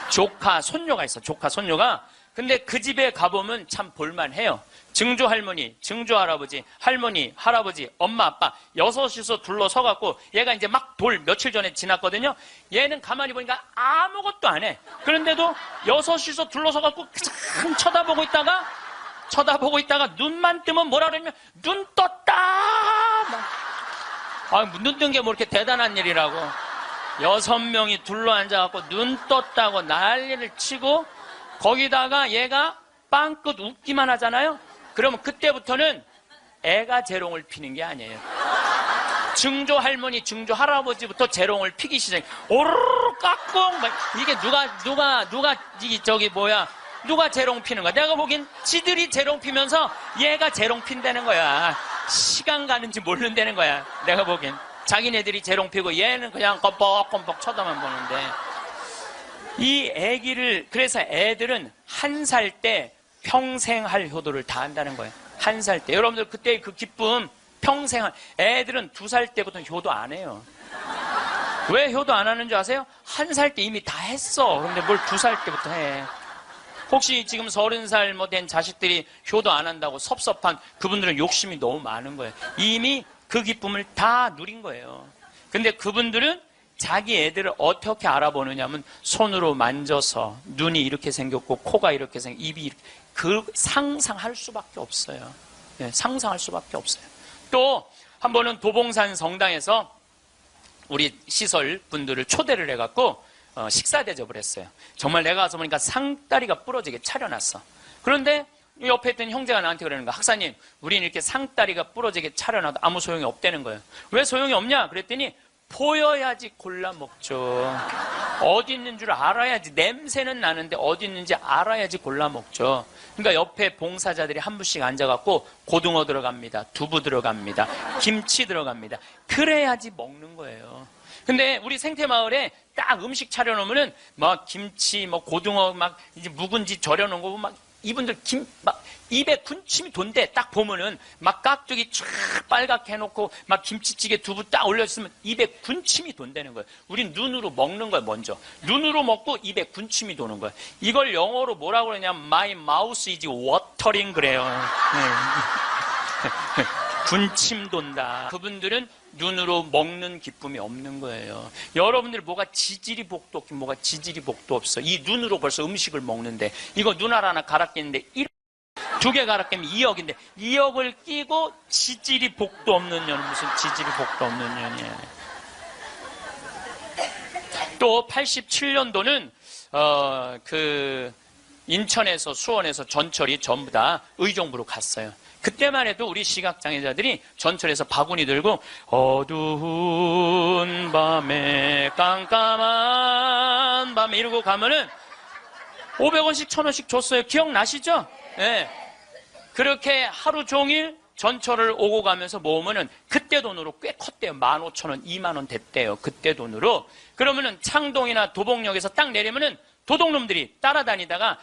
조카, 손녀가 있어. 조카, 손녀가. 근데 그 집에 가보면 참 볼만해요. 증조 할머니, 증조 할아버지, 할머니, 할아버지, 엄마, 아빠, 6이서 둘러서갖고 얘가 이제 막 며칠 전에 지났거든요. 얘는 가만히 보니까 아무것도 안 해. 그런데도 6이서 둘러서갖고 참 쳐다보고 있다가 눈만 뜨면 뭐라 그러냐면 눈 떴다! 눈 뜬 게 뭐 이렇게 대단한 일이라고. 6명이 둘러앉아갖고 눈 떴다고 난리를 치고 거기다가 얘가 빵긋 웃기만 하잖아요. 그러면 그때부터는 애가 재롱을 피는 게 아니에요. 증조 할머니, 증조 할아버지부터 재롱을 피기 시작해. 오르르 깍꿍. 이게 누가 재롱 피는 거야? 내가 보기엔 지들이 재롱 피면서 얘가 재롱 핀다는 거야. 시간 가는지 모른다는 거야. 내가 보기엔. 자기네들이 재롱 피고 얘는 그냥 껌뻑껌뻑 쳐다만 보는데. 이 애기를, 그래서 애들은 1살 때 평생 할 효도를 다 한다는 거예요. 1살 때. 여러분들 그때 그 기쁨 평생 애들은 2살 때부터 효도 안 해요. 왜 효도 안 하는 줄 아세요? 1살 때 이미 다 했어. 근데 뭘 2살 때부터 해. 혹시 지금 30살 된 자식들이 효도 안 한다고 섭섭한 그분들은 욕심이 너무 많은 거예요. 이미 그 기쁨을 다 누린 거예요. 근데 그분들은 자기 애들을 어떻게 알아보느냐면 손으로 만져서 눈이 이렇게 생겼고 코가 이렇게 생겼고 입이 이렇게 그 상상할 수밖에 없어요. 네, 상상할 수밖에 없어요. 또 한 번은 도봉산 성당에서 우리 시설 분들을 초대를 해갖고 식사 대접을 했어요. 정말 내가 가서 보니까 상다리가 부러지게 차려놨어. 그런데 옆에 있던 형제가 나한테 그러는 거야. 학사님, 우리는 이렇게 상다리가 부러지게 차려놔도 아무 소용이 없다는 거예요. 왜 소용이 없냐? 그랬더니 보여야지 골라 먹죠. 어디 있는 줄 알아야지. 냄새는 나는데 어디 있는지 알아야지 골라 먹죠. 그러니까 옆에 봉사자들이 한 분씩 앉아갖고 고등어 들어갑니다. 두부 들어갑니다. 김치 들어갑니다. 그래야지 먹는 거예요. 근데 우리 생태마을에 딱 음식 차려놓으면은 막 김치, 뭐 고등어 막 이제 묵은지 절여놓은 거 막 이분들 막 입에 군침이 돈대. 딱 보면은 막 깍두기 쫙 빨갛게 해놓고 막 김치찌개 두부 딱 올려주면 입에 군침이 돈다는 거예요. 우린 눈으로 먹는 거예요. 먼저 눈으로 먹고 입에 군침이 도는 거예요. 이걸 영어로 뭐라고 그러냐면 My mouth is watering 그래요. 네. 군침 돈다. 그분들은 눈으로 먹는 기쁨이 없는 거예요. 여러분들 뭐가 지지리 복도 없긴 뭐가 지지리 복도 없어. 이 눈으로 벌써 음식을 먹는데 이거 눈 하나 갈아 끼는데 2개 갈아 끼면 2억인데 2억을 끼고 지지리 복도 없는 년은 무슨 지지리 복도 없는 년이에요. 또 87년도는 그 인천에서 수원에서 전철이 전부 다 의정부로 갔어요. 그때만 해도 우리 시각장애자들이 전철에서 바구니 들고 어두운 밤에 깜깜한 밤에 이러고 가면은 500원씩 1000원씩 줬어요. 기억나시죠? 네. 그렇게 하루 종일 전철을 오고 가면서 모으면은 그때 돈으로 꽤 컸대요. 15,000원, 2만원 됐대요. 그때 돈으로. 그러면은 창동이나 도봉역에서 딱 내리면은 도둑놈들이 따라다니다가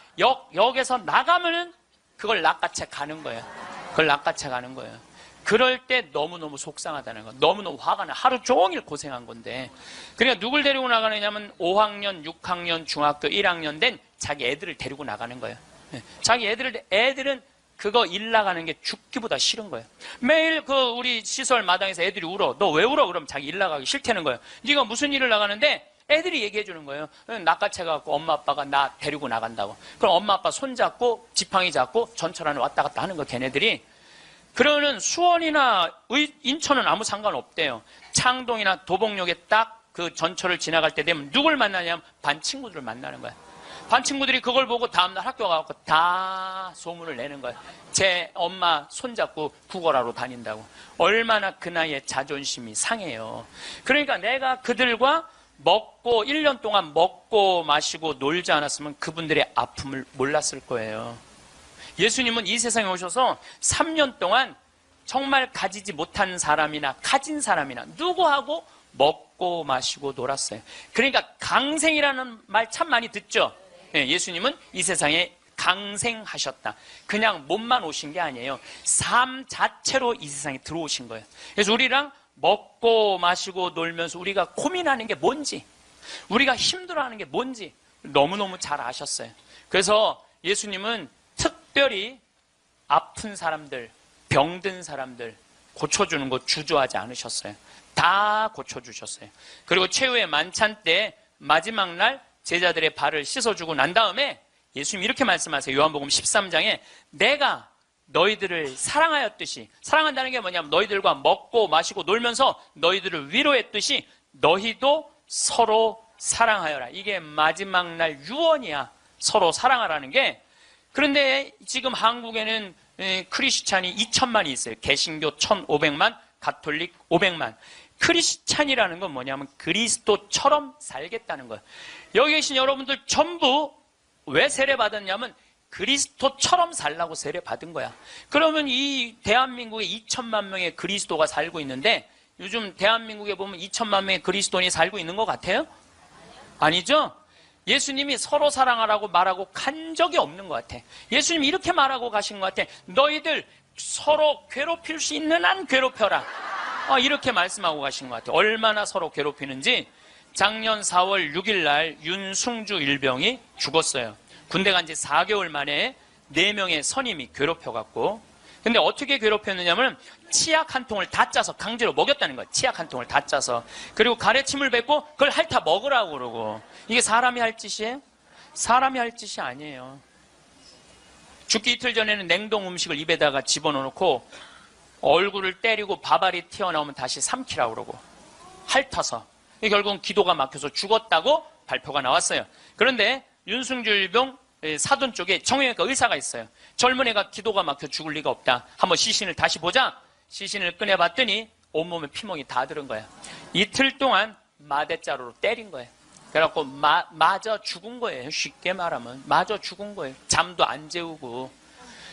역에서 나가면은 그걸 낚아채 가는 거예요. 그걸 낚아채 가는 거예요. 그럴 때 너무너무 속상하다는 거. 너무너무 화가 나. 하루 종일 고생한 건데. 그러니까 누굴 데리고 나가느냐면 5학년, 6학년, 중학교 1학년 된 자기 애들을 데리고 나가는 거예요. 자기 애들은 그거 일 나가는 게 죽기보다 싫은 거예요. 매일 그 우리 시설 마당에서 애들이 울어. 너 왜 울어? 그럼 자기 일 나가기 싫다는 거예요. 네가 무슨 일을 나가는데 애들이 얘기해 주는 거예요. 낚아채 갖고 엄마 아빠가 나 데리고 나간다고. 그럼 엄마 아빠 손잡고 지팡이 잡고 전철 안에 왔다 갔다 하는 거 걔네들이. 그러는 수원이나 인천은 아무 상관없대요. 창동이나 도봉역에 딱 그 전철을 지나갈 때 되면 누굴 만나냐면 반 친구들을 만나는 거야. 반 친구들이 그걸 보고 다음날 학교 가고 다 소문을 내는 거야. 제 엄마 손잡고 구걸하러 다닌다고. 얼마나 그 나이에 자존심이 상해요. 그러니까 내가 그들과 먹고 1년 동안 먹고 마시고 놀지 않았으면 그분들의 아픔을 몰랐을 거예요. 예수님은 이 세상에 오셔서 3년 동안 정말 가지지 못한 사람이나 가진 사람이나 누구하고 먹고 마시고 놀았어요. 그러니까 강생이라는 말 참 많이 듣죠. 예수님은 이 세상에 강생하셨다. 그냥 몸만 오신 게 아니에요. 삶 자체로 이 세상에 들어오신 거예요. 그래서 우리랑 먹고 마시고 놀면서 우리가 고민하는 게 뭔지, 우리가 힘들어하는 게 뭔지 너무너무 잘 아셨어요. 그래서 예수님은 특별히 아픈 사람들, 병든 사람들 고쳐주는 거 주저하지 않으셨어요. 다 고쳐주셨어요. 그리고 최후의 만찬 때 마지막 날 제자들의 발을 씻어주고 난 다음에 예수님이 이렇게 말씀하세요. 요한복음 13장에 내가 너희들을 사랑하였듯이, 사랑한다는 게 뭐냐면 너희들과 먹고 마시고 놀면서 너희들을 위로했듯이 너희도 서로 사랑하여라. 이게 마지막 날 유언이야. 서로 사랑하라는 게. 그런데 지금 한국에는 크리스찬이 2천만이 있어요. 개신교 1,500만, 가톨릭 500만. 크리스찬이라는 건 뭐냐면 그리스도처럼 살겠다는 거예요. 여기 계신 여러분들 전부 왜 세례받았냐면 그리스도처럼 살라고 세례받은 거야. 그러면 이 대한민국에 2천만 명의 그리스도가 살고 있는데 요즘 대한민국에 보면 2천만 명의 그리스도인이 살고 있는 것 같아요? 아니죠? 예수님이 서로 사랑하라고 말하고 간 적이 없는 것 같아. 예수님이 이렇게 말하고 가신 것 같아. 너희들 서로 괴롭힐 수 있는 한 괴롭혀라. 이렇게 말씀하고 가신 것 같아요. 얼마나 서로 괴롭히는지 작년 4월 6일 날 윤승주 일병이 죽었어요. 군대 간 지 4개월 만에 4명의 선임이 괴롭혀갖고 근데 어떻게 괴롭혔느냐면 치약 한 통을 다 짜서 강제로 먹였다는 거예요. 치약 한 통을 다 짜서. 그리고 가래침을 뱉고 그걸 핥아 먹으라고 그러고. 이게 사람이 할 짓이에요? 사람이 할 짓이 아니에요. 죽기 이틀 전에는 냉동 음식을 입에다가 집어넣고 얼굴을 때리고 밥알이 튀어나오면 다시 삼키라고 그러고 핥아서. 결국은 기도가 막혀서 죽었다고 발표가 나왔어요. 그런데 윤승줄병 사돈 쪽에 정형외과 의사가 있어요. 젊은 애가 기도가 막혀 죽을 리가 없다. 한번 시신을 다시 보자. 시신을 꺼내봤더니 온몸에 피멍이 다 들은 거야. 이틀 동안 마대자루로 때린 거예요. 그래갖고 맞아 죽은 거예요. 쉽게 말하면 맞아 죽은 거예요. 잠도 안 재우고.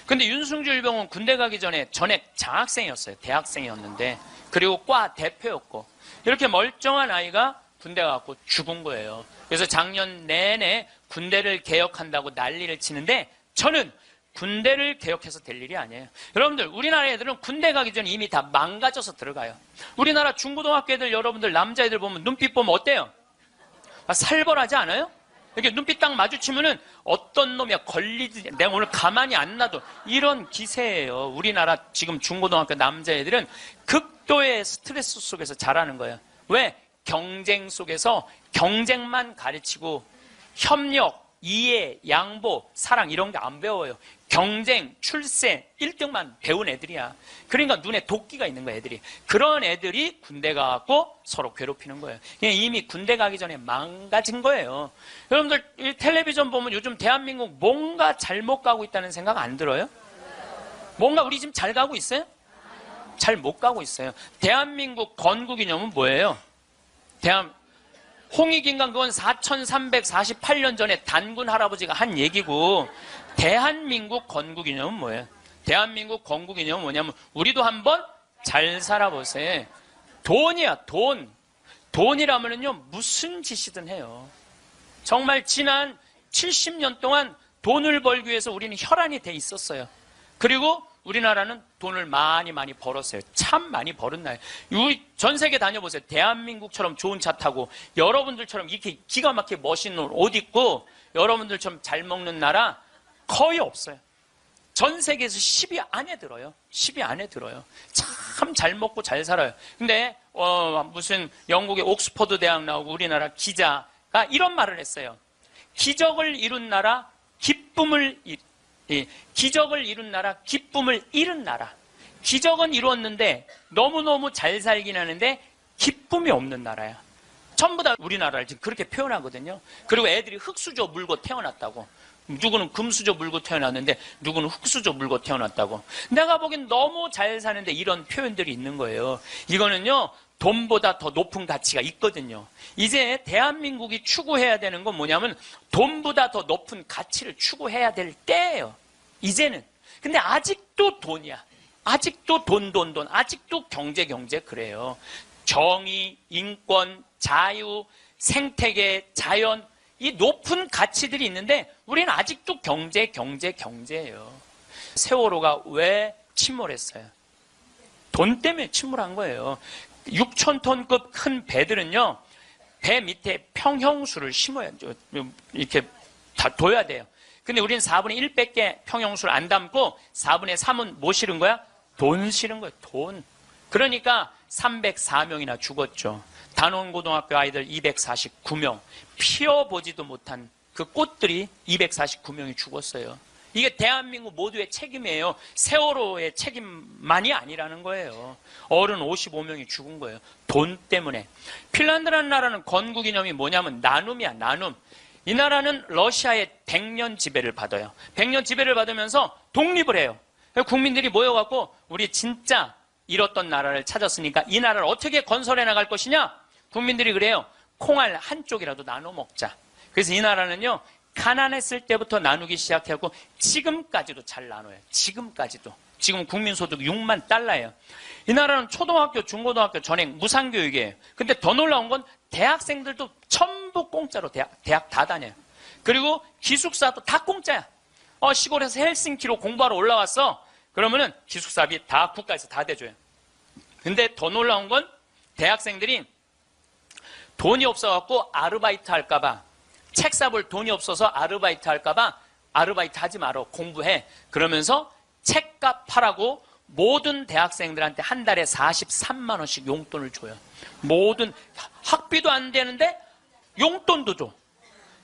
근데 윤승줄병은 군대 가기 전에 전액 장학생이었어요. 대학생이었는데, 그리고 과 대표였고, 이렇게 멀쩡한 아이가 군대 가고 죽은 거예요. 그래서 작년 내내 군대를 개혁한다고 난리를 치는데, 저는 군대를 개혁해서 될 일이 아니에요. 여러분들, 우리나라 애들은 군대 가기 전에 이미 다 망가져서 들어가요. 우리나라 중고등학교 애들, 여러분들 남자애들 보면 눈빛 보면 어때요? 살벌하지 않아요? 이렇게 눈빛 딱 마주치면은 어떤 놈이야 걸리지, 내가 오늘 가만히 안 놔둬, 이런 기세예요. 우리나라 지금 중고등학교 남자애들은 극도의 스트레스 속에서 자라는 거예요. 왜? 경쟁 속에서 경쟁만 가르치고 협력, 이해, 양보, 사랑 이런 게 안 배워요. 경쟁, 출세, 1등만 배운 애들이야. 그러니까 눈에 도끼가 있는 거야, 애들이. 그런 애들이 군대 가고 서로 괴롭히는 거예요. 이미 군대 가기 전에 망가진 거예요. 여러분들 이 텔레비전 보면 요즘 대한민국 뭔가 잘못 가고 있다는 생각 안 들어요? 뭔가 우리 지금 잘 가고 있어요? 잘 못 가고 있어요. 대한민국 건국이념은 뭐예요? 홍익인간 그건 4348년 전에 단군 할아버지가 한 얘기고, 대한민국 건국이념은 뭐예요? 대한민국 건국이념은 뭐냐면 우리도 한번 잘 살아보세요. 돈이야, 돈. 돈이라면요 무슨 짓이든 해요. 정말 지난 70년 동안 돈을 벌기 위해서 우리는 혈안이 돼 있었어요. 그리고 우리나라는 돈을 많이 벌었어요. 참 많이 벌은 나라예요. 전 세계 다녀보세요. 대한민국처럼 좋은 차 타고 여러분들처럼 이렇게 기가 막히게 멋있는 옷 입고 여러분들처럼 잘 먹는 나라 거의 없어요. 전 세계에서 10위 안에 들어요. 10위 안에 들어요. 참 잘 먹고 잘 살아요. 근데 무슨 영국의 옥스퍼드 대학 나오고 우리나라 기자가 이런 말을 했어요. 기적을 이룬 나라, 기적을 이룬 나라, 기쁨을 잃은 나라. 기적은 이루었는데 너무너무 잘 살긴 하는데 기쁨이 없는 나라야. 전부 다 우리나라를 지금 그렇게 표현하거든요. 그리고 애들이 흙수저 물고 태어났다고. 누구는 금수저 물고 태어났는데 누구는 흙수저 물고 태어났다고. 내가 보기엔 너무 잘 사는데 이런 표현들이 있는 거예요. 이거는요 돈보다 더 높은 가치가 있거든요. 이제 대한민국이 추구해야 되는 건 뭐냐면 돈보다 더 높은 가치를 추구해야 될 때예요. 이제는. 근데 아직도 돈이야. 아직도 돈. 아직도 경제 그래요. 정의, 인권, 자유, 생태계, 자연, 이 높은 가치들이 있는데 우리는 아직도 경제예요. 세월호가 왜 침몰했어요? 돈 때문에 침몰한 거예요. 6,000톤급 큰 배들은요, 배 밑에 평형수를 심어야, 이렇게 다 둬야 돼요. 근데 우리는 4분의 1밖에 평형수를 안 담고 4분의 3은 뭐 실은 거야? 돈 실은 거예요. 돈. 그러니까 304명이나 죽었죠. 단원고등학교 아이들 249명. 피어보지도 못한 그 꽃들이 249명이 죽었어요. 이게 대한민국 모두의 책임이에요. 세월호의 책임만이 아니라는 거예요. 어른 55명이 죽은 거예요. 돈 때문에. 핀란드라는 나라는 건국이념이 뭐냐면 나눔이야, 나눔. 이 나라는 러시아의 100년 지배를 받아요. 100년 지배를 받으면서 독립을 해요. 국민들이 모여갖고 우리 진짜 잃었던 나라를 찾았으니까 이 나라를 어떻게 건설해 나갈 것이냐? 국민들이 그래요. 콩알 한쪽이라도 나눠 먹자. 그래서 이 나라는요, 가난했을 때부터 나누기 시작하고 지금까지도 잘 나눠요. 지금까지도. 지금 국민소득 6만 달러예요. 이 나라는 초등학교, 중고등학교 전액 무상교육이에요. 근데 더 놀라운 건 대학생들도 전부 공짜로 대학 다 다녀요. 그리고 기숙사도 다 공짜야. 시골에서 헬싱키로 공부하러 올라왔어. 그러면은 기숙사비 다 국가에서 다 대줘요. 근데 더 놀라운 건 대학생들이 돈이 없어갖고 아르바이트 할까봐, 책 사볼 돈이 없어서 아르바이트 할까봐 아르바이트 하지 말어. 공부해. 그러면서 책값 하라고 모든 대학생들한테 한 달에 43만 원씩 용돈을 줘요. 모든 학비도 안 되는데 용돈도 줘.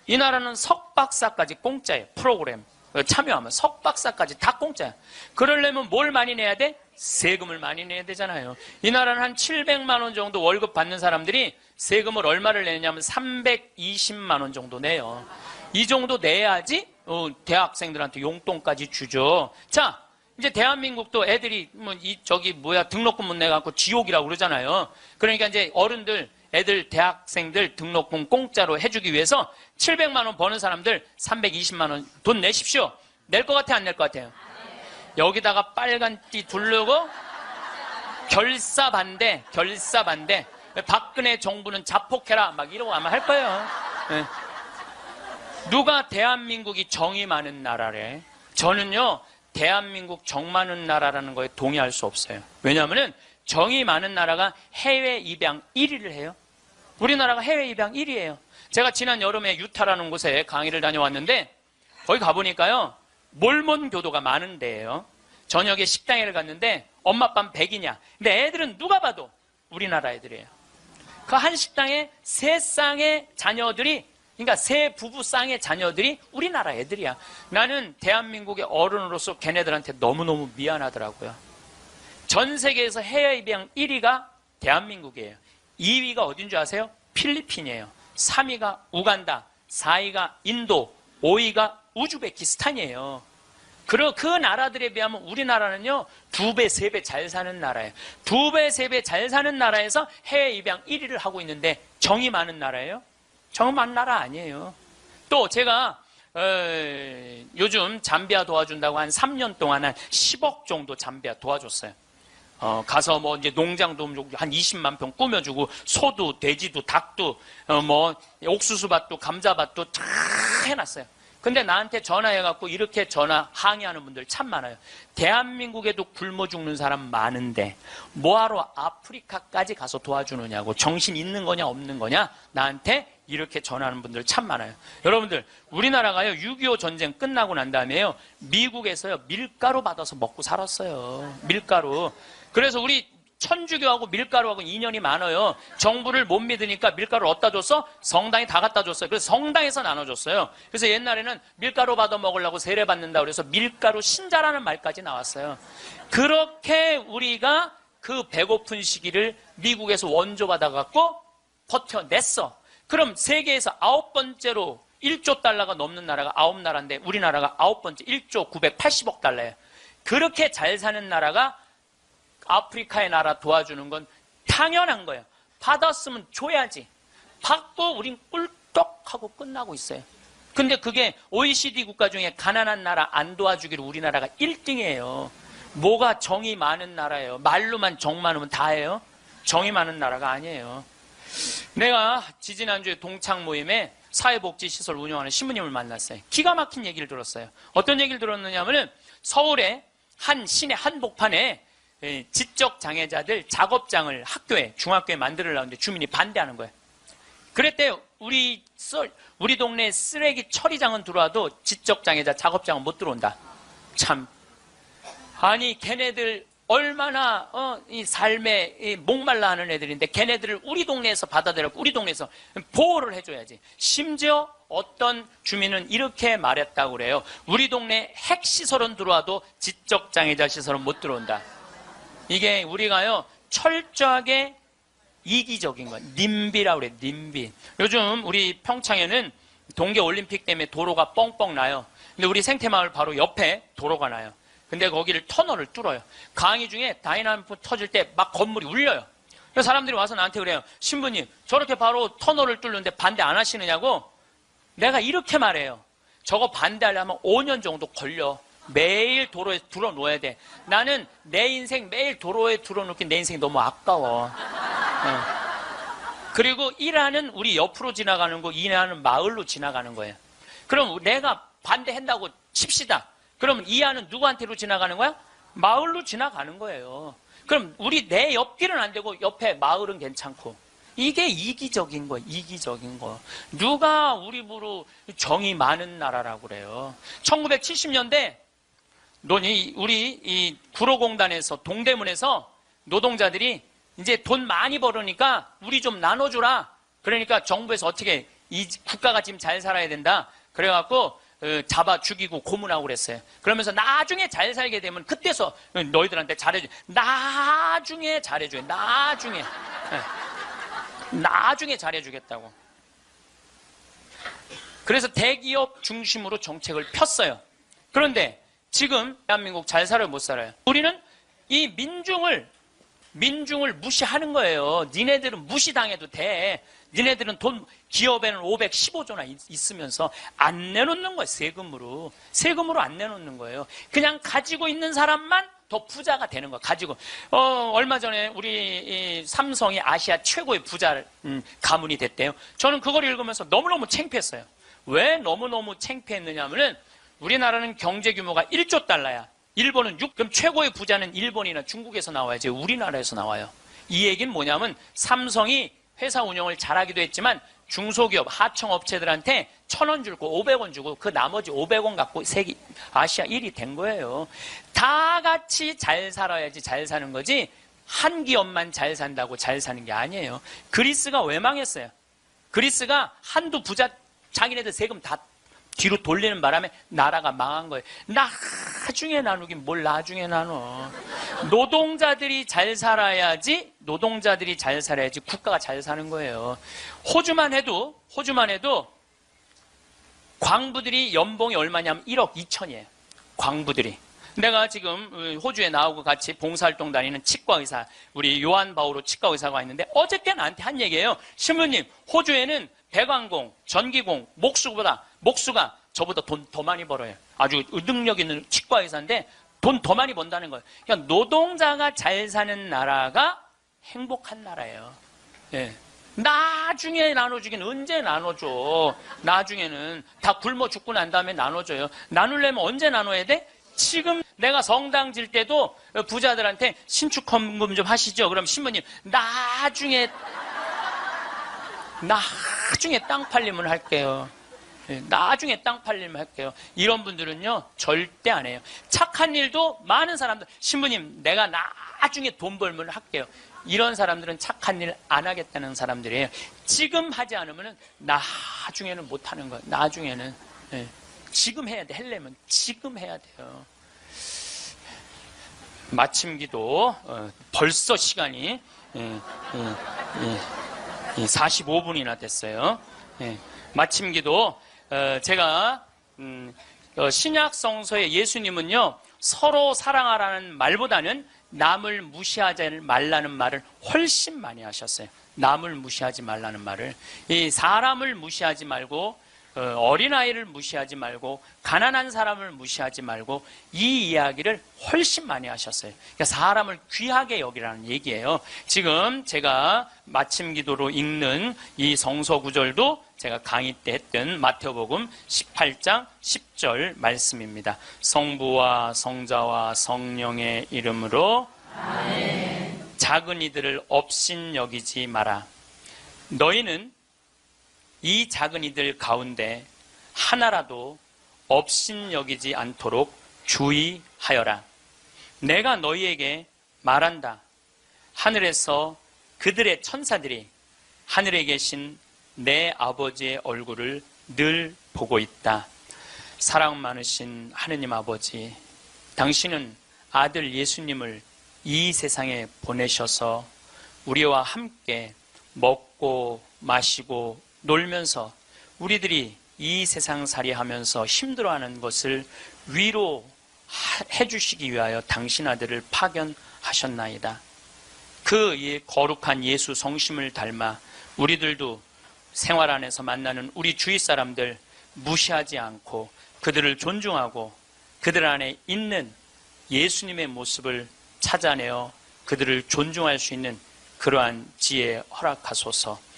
이 나라는 석박사까지 공짜예요. 프로그램 참여하면 석박사까지 다 공짜야. 그러려면 뭘 많이 내야 돼? 세금을 많이 내야 되잖아요. 이 나라는 한 700만 원 정도 월급 받는 사람들이 세금을 얼마를 내냐면 320만 원 정도 내요. 이 정도 내야지 대학생들한테 용돈까지 주죠. 자, 이제 대한민국도 애들이 등록금 못 내갖고 지옥이라고 그러잖아요. 그러니까 이제 어른들, 애들, 대학생들 등록금 공짜로 해주기 위해서 700만 원 버는 사람들 320만 원 돈 내십시오. 낼 것 같아, 안 낼 것 같아요? 여기다가 빨간 띠 두르고 결사 반대. 박근혜 정부는 자폭해라 막 이러고 아마 할 거예요. 네. 누가 대한민국이 정이 많은 나라래? 저는요, 대한민국 정 많은 나라라는 거에 동의할 수 없어요. 왜냐하면 정이 많은 나라가 해외 입양 1위를 해요. 우리나라가 해외 입양 1위예요. 제가 지난 여름에 유타라는 곳에 강의를 다녀왔는데 거기 가보니까요, 몰몬 교도가 많은 데예요. 저녁에 식당에 갔는데 엄마 아빠는 백이냐. 근데 애들은 누가 봐도 우리나라 애들이에요. 그 한 식당에 세 쌍의 자녀들이, 그러니까 세 부부 쌍의 자녀들이 우리나라 애들이야. 나는 대한민국의 어른으로서 걔네들한테 너무너무 미안하더라고요. 전 세계에서 해외 입양 1위가 대한민국이에요. 2위가 어딘 줄 아세요? 필리핀이에요. 3위가 우간다, 4위가 인도, 5위가 우즈베키스탄이에요. 그 나라들에 비하면 우리나라는요, 2배, 3배 잘 사는 나라예요. 2배, 3배 잘 사는 나라에서 해외 입양 1위를 하고 있는데 정이 많은 나라예요? 정 많은 나라 아니에요. 또 제가 요즘 잠비아 도와준다고 한 3년 동안 한 10억 정도 잠비아 도와줬어요. 가서 뭐 이제 농장도 한 20만 평 꾸며주고, 소도, 돼지도, 닭도, 옥수수밭도, 감자밭도 다 해놨어요. 근데 나한테 전화해갖고 이렇게 항의하는 분들 참 많아요. 대한민국에도 굶어 죽는 사람 많은데 뭐하러 아프리카까지 가서 도와주느냐고, 정신 있는 거냐 없는 거냐, 나한테 이렇게 전화하는 분들 참 많아요. 여러분들, 우리나라가요, 6.25 전쟁 끝나고 난 다음에요, 미국에서요, 밀가루 받아서 먹고 살았어요. 밀가루. 그래서 우리 천주교하고 밀가루하고 인연이 많아요. 정부를 못 믿으니까 밀가루를 어디다 줬어? 성당에 다 갖다 줬어요. 그래서 성당에서 나눠줬어요. 그래서 옛날에는 밀가루 받아 먹으려고 세례 받는다 그래서 밀가루 신자라는 말까지 나왔어요. 그렇게 우리가 그 배고픈 시기를 미국에서 원조 받아갖고 버텨냈어. 그럼 세계에서 9번째로 1조 달러가 넘는 나라가 9나라인데 우리나라가 9번째 1조 980억 달러예요. 그렇게 잘 사는 나라가 아프리카의 나라 도와주는 건 당연한 거예요. 받았으면 줘야지. 받고 우린 꿀떡하고 끝나고 있어요. 근데 그게 OECD 국가 중에 가난한 나라 안 도와주기로 우리나라가 1등이에요. 뭐가 정이 많은 나라예요. 말로만 정 많으면 다예요. 정이 많은 나라가 아니에요. 내가 지지난주에 동창 모임에 사회복지시설 운영하는 신부님을 만났어요. 기가 막힌 얘기를 들었어요. 어떤 얘기를 들었느냐 하면 서울의 한 시내 한복판에 지적장애자들 작업장을 학교에, 중학교에 만들려는데 주민이 반대하는 거예요. 그랬대요. 우리 동네 쓰레기 처리장은 들어와도 지적장애자 작업장은 못 들어온다. 참. 아니, 걔네들 얼마나 이 삶에 목말라 하는 애들인데 걔네들을 우리 동네에서 받아들였고 우리 동네에서 보호를 해줘야지. 심지어 어떤 주민은 이렇게 말했다고 그래요. 우리 동네 핵시설은 들어와도 지적장애자 시설은 못 들어온다. 이게 우리가요, 철저하게 이기적인 거야. 님비라고 그래, 님비. 요즘 우리 평창에는 동계올림픽 때문에 도로가 뻥뻥 나요. 근데 우리 생태마을 바로 옆에 도로가 나요. 근데 거기를 터널을 뚫어요. 강의 중에 다이나믹 터질 때 막 건물이 울려요. 그래서 사람들이 와서 나한테 그래요. 신부님, 저렇게 바로 터널을 뚫는데 반대 안 하시느냐고? 내가 이렇게 말해요. 저거 반대하려면 5년 정도 걸려. 매일 도로에 들어놓아야 돼. 나는 내 인생 매일 도로에 들어놓기 내 인생이 너무 아까워. 그리고 일하는 우리 옆으로 지나가는 거, 일하는 마을로 지나가는 거예요. 그럼 내가 반대한다고 칩시다. 그럼 이하는 누구한테로 지나가는 거야? 마을로 지나가는 거예요. 그럼 내 옆길은 안 되고 옆에 마을은 괜찮고. 이게 이기적인 거예요. 이기적인 거. 누가 우리 부로 정이 많은 나라라고 그래요. 1970년대 우리 이 구로공단에서 동대문에서 노동자들이 이제 돈 많이 벌으니까 우리 좀 나눠주라. 그러니까 정부에서 어떻게 이 국가가 지금 잘 살아야 된다. 그래갖고 잡아 죽이고 고문하고 그랬어요. 그러면서 나중에 잘 살게 되면 그때서 너희들한테 잘해줘. 나중에 잘해줘요. 나중에. 나중에 잘해주겠다고. 그래서 대기업 중심으로 정책을 폈어요. 그런데 지금 대한민국 잘 살아요, 못 살아요? 우리는 이 민중을 무시하는 거예요. 니네들은 무시당해도 돼. 니네들은 돈 기업에는 515조나 있으면서 안 내놓는 거예요. 세금으로 안 내놓는 거예요. 그냥 가지고 있는 사람만 더 부자가 되는 거예요. 가지고 얼마 전에 우리 이 삼성이 아시아 최고의 부자 가문이 됐대요. 저는 그걸 읽으면서 너무너무 창피했어요. 왜 너무너무 창피했느냐 하면은 우리나라는 경제 규모가 1조 달러야. 일본은 6, 그럼 최고의 부자는 일본이나 중국에서 나와야지 우리나라에서 나와요. 이 얘기는 뭐냐면 삼성이 회사 운영을 잘하기도 했지만 중소기업, 하청업체들한테 1,000원 주고 500원 주고 그 나머지 500원 갖고 세계 아시아 1위 된 거예요. 다 같이 잘 살아야지 잘 사는 거지 한 기업만 잘 산다고 잘 사는 게 아니에요. 그리스가 왜 망했어요? 그리스가 한두 부자 자기네들 세금 다 뒤로 돌리는 바람에 나라가 망한 거예요. 나중에 나누긴 뭘 나중에 나눠. 노동자들이 잘 살아야지 국가가 잘 사는 거예요. 호주만 해도 광부들이 연봉이 얼마냐면 1억 2천이에요. 광부들이. 내가 지금 호주에 나오고 같이 봉사활동 다니는 치과의사, 우리 요한 바오로 치과의사가 있는데 어저께 나한테 한 얘기예요. 신부님, 호주에는 배관공, 전기공, 목수가 저보다 돈 더 많이 벌어요. 아주 능력 있는 치과의사인데 돈 더 많이 번다는 거예요. 그러니까 노동자가 잘 사는 나라가 행복한 나라예요. 예. 나중에 나눠주긴 언제 나눠줘. 나중에는 다 굶어 죽고 난 다음에 나눠줘요. 나누려면 언제 나눠야 돼? 지금 내가 성당 질 때도 부자들한테 신축 헌금 좀 하시죠. 그럼 신부님 나중에 땅 팔리면 할게요. 나중에 땅 팔리면 할게요. 이런 분들은요 절대 안 해요. 착한 일도 많은 사람들, 신부님 내가 나중에 돈 벌면 할게요. 이런 사람들은 착한 일 안 하겠다는 사람들이에요. 지금 하지 않으면 나중에는 못 하는 거예요. 나중에는. 지금 해야 돼. 하려면 지금 해야 돼요. 마침 기도 벌써 시간이 45분이나 됐어요. 마침 기도 제가 신약 성서의 예수님은요 서로 사랑하라는 말보다는 남을 무시하지 말라는 말을 훨씬 많이 하셨어요. 남을 무시하지 말라는 말을. 이 사람을 무시하지 말고 어린아이를 무시하지 말고 가난한 사람을 무시하지 말고 이 이야기를 훨씬 많이 하셨어요. 그러니까 사람을 귀하게 여기라는 얘기예요. 지금 제가 마침 기도로 읽는 이 성서 구절도 제가 강의 때 했던 마태복음 18장 10절 말씀입니다. 성부와 성자와 성령의 이름으로 아멘. 작은 이들을 업신여기지 마라. 너희는 이 작은 이들 가운데 하나라도 업신여기지 않도록 주의하여라. 내가 너희에게 말한다. 하늘에서 그들의 천사들이 하늘에 계신 내 아버지의 얼굴을 늘 보고 있다. 사랑 많으신 하느님 아버지, 당신은 아들 예수님을 이 세상에 보내셔서 우리와 함께 먹고 마시고 놀면서 우리들이 이 세상살이 하면서 힘들어하는 것을 위로해 주시기 위하여 당신 아들을 파견하셨나이다. 그 거룩한 예수 성심을 닮아 우리들도 생활 안에서 만나는 우리 주위 사람들 무시하지 않고 그들을 존중하고 그들 안에 있는 예수님의 모습을 찾아내어 그들을 존중할 수 있는 그러한 지혜 허락하소서.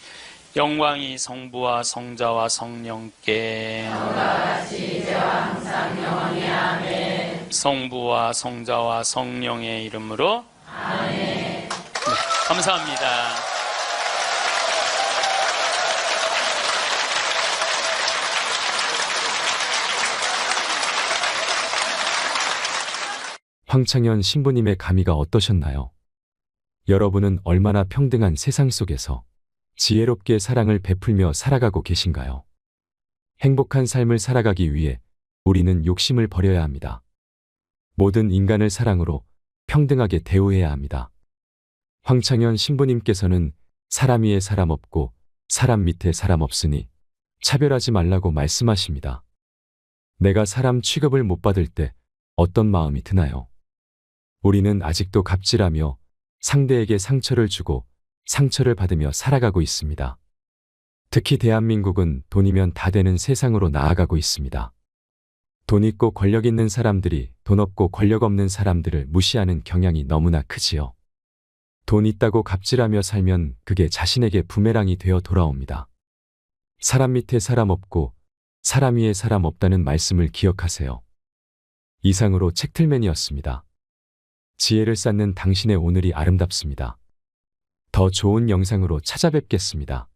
영광이 성부와 성자와 성령께 성부와 성자와 성령의 이름으로 아멘. 네, 감사합니다. 황창현 신부님의 감의가 어떠셨나요? 여러분은 얼마나 평등한 세상 속에서 지혜롭게 사랑을 베풀며 살아가고 계신가요? 행복한 삶을 살아가기 위해 우리는 욕심을 버려야 합니다. 모든 인간을 사랑으로 평등하게 대우해야 합니다. 황창현 신부님께서는 사람 위에 사람 없고 사람 밑에 사람 없으니 차별하지 말라고 말씀하십니다. 내가 사람 취급을 못 받을 때 어떤 마음이 드나요? 우리는 아직도 갑질하며 상대에게 상처를 주고 상처를 받으며 살아가고 있습니다. 특히 대한민국은 돈이면 다 되는 세상으로 나아가고 있습니다. 돈 있고 권력 있는 사람들이 돈 없고 권력 없는 사람들을 무시하는 경향이 너무나 크지요. 돈 있다고 갑질하며 살면 그게 자신에게 부메랑이 되어 돌아옵니다. 사람 밑에 사람 없고 사람 위에 사람 없다는 말씀을 기억하세요. 이상으로 책틀맨이었습니다. 지혜를 쌓는 당신의 오늘이 아름답습니다. 더 좋은 영상으로 찾아뵙겠습니다.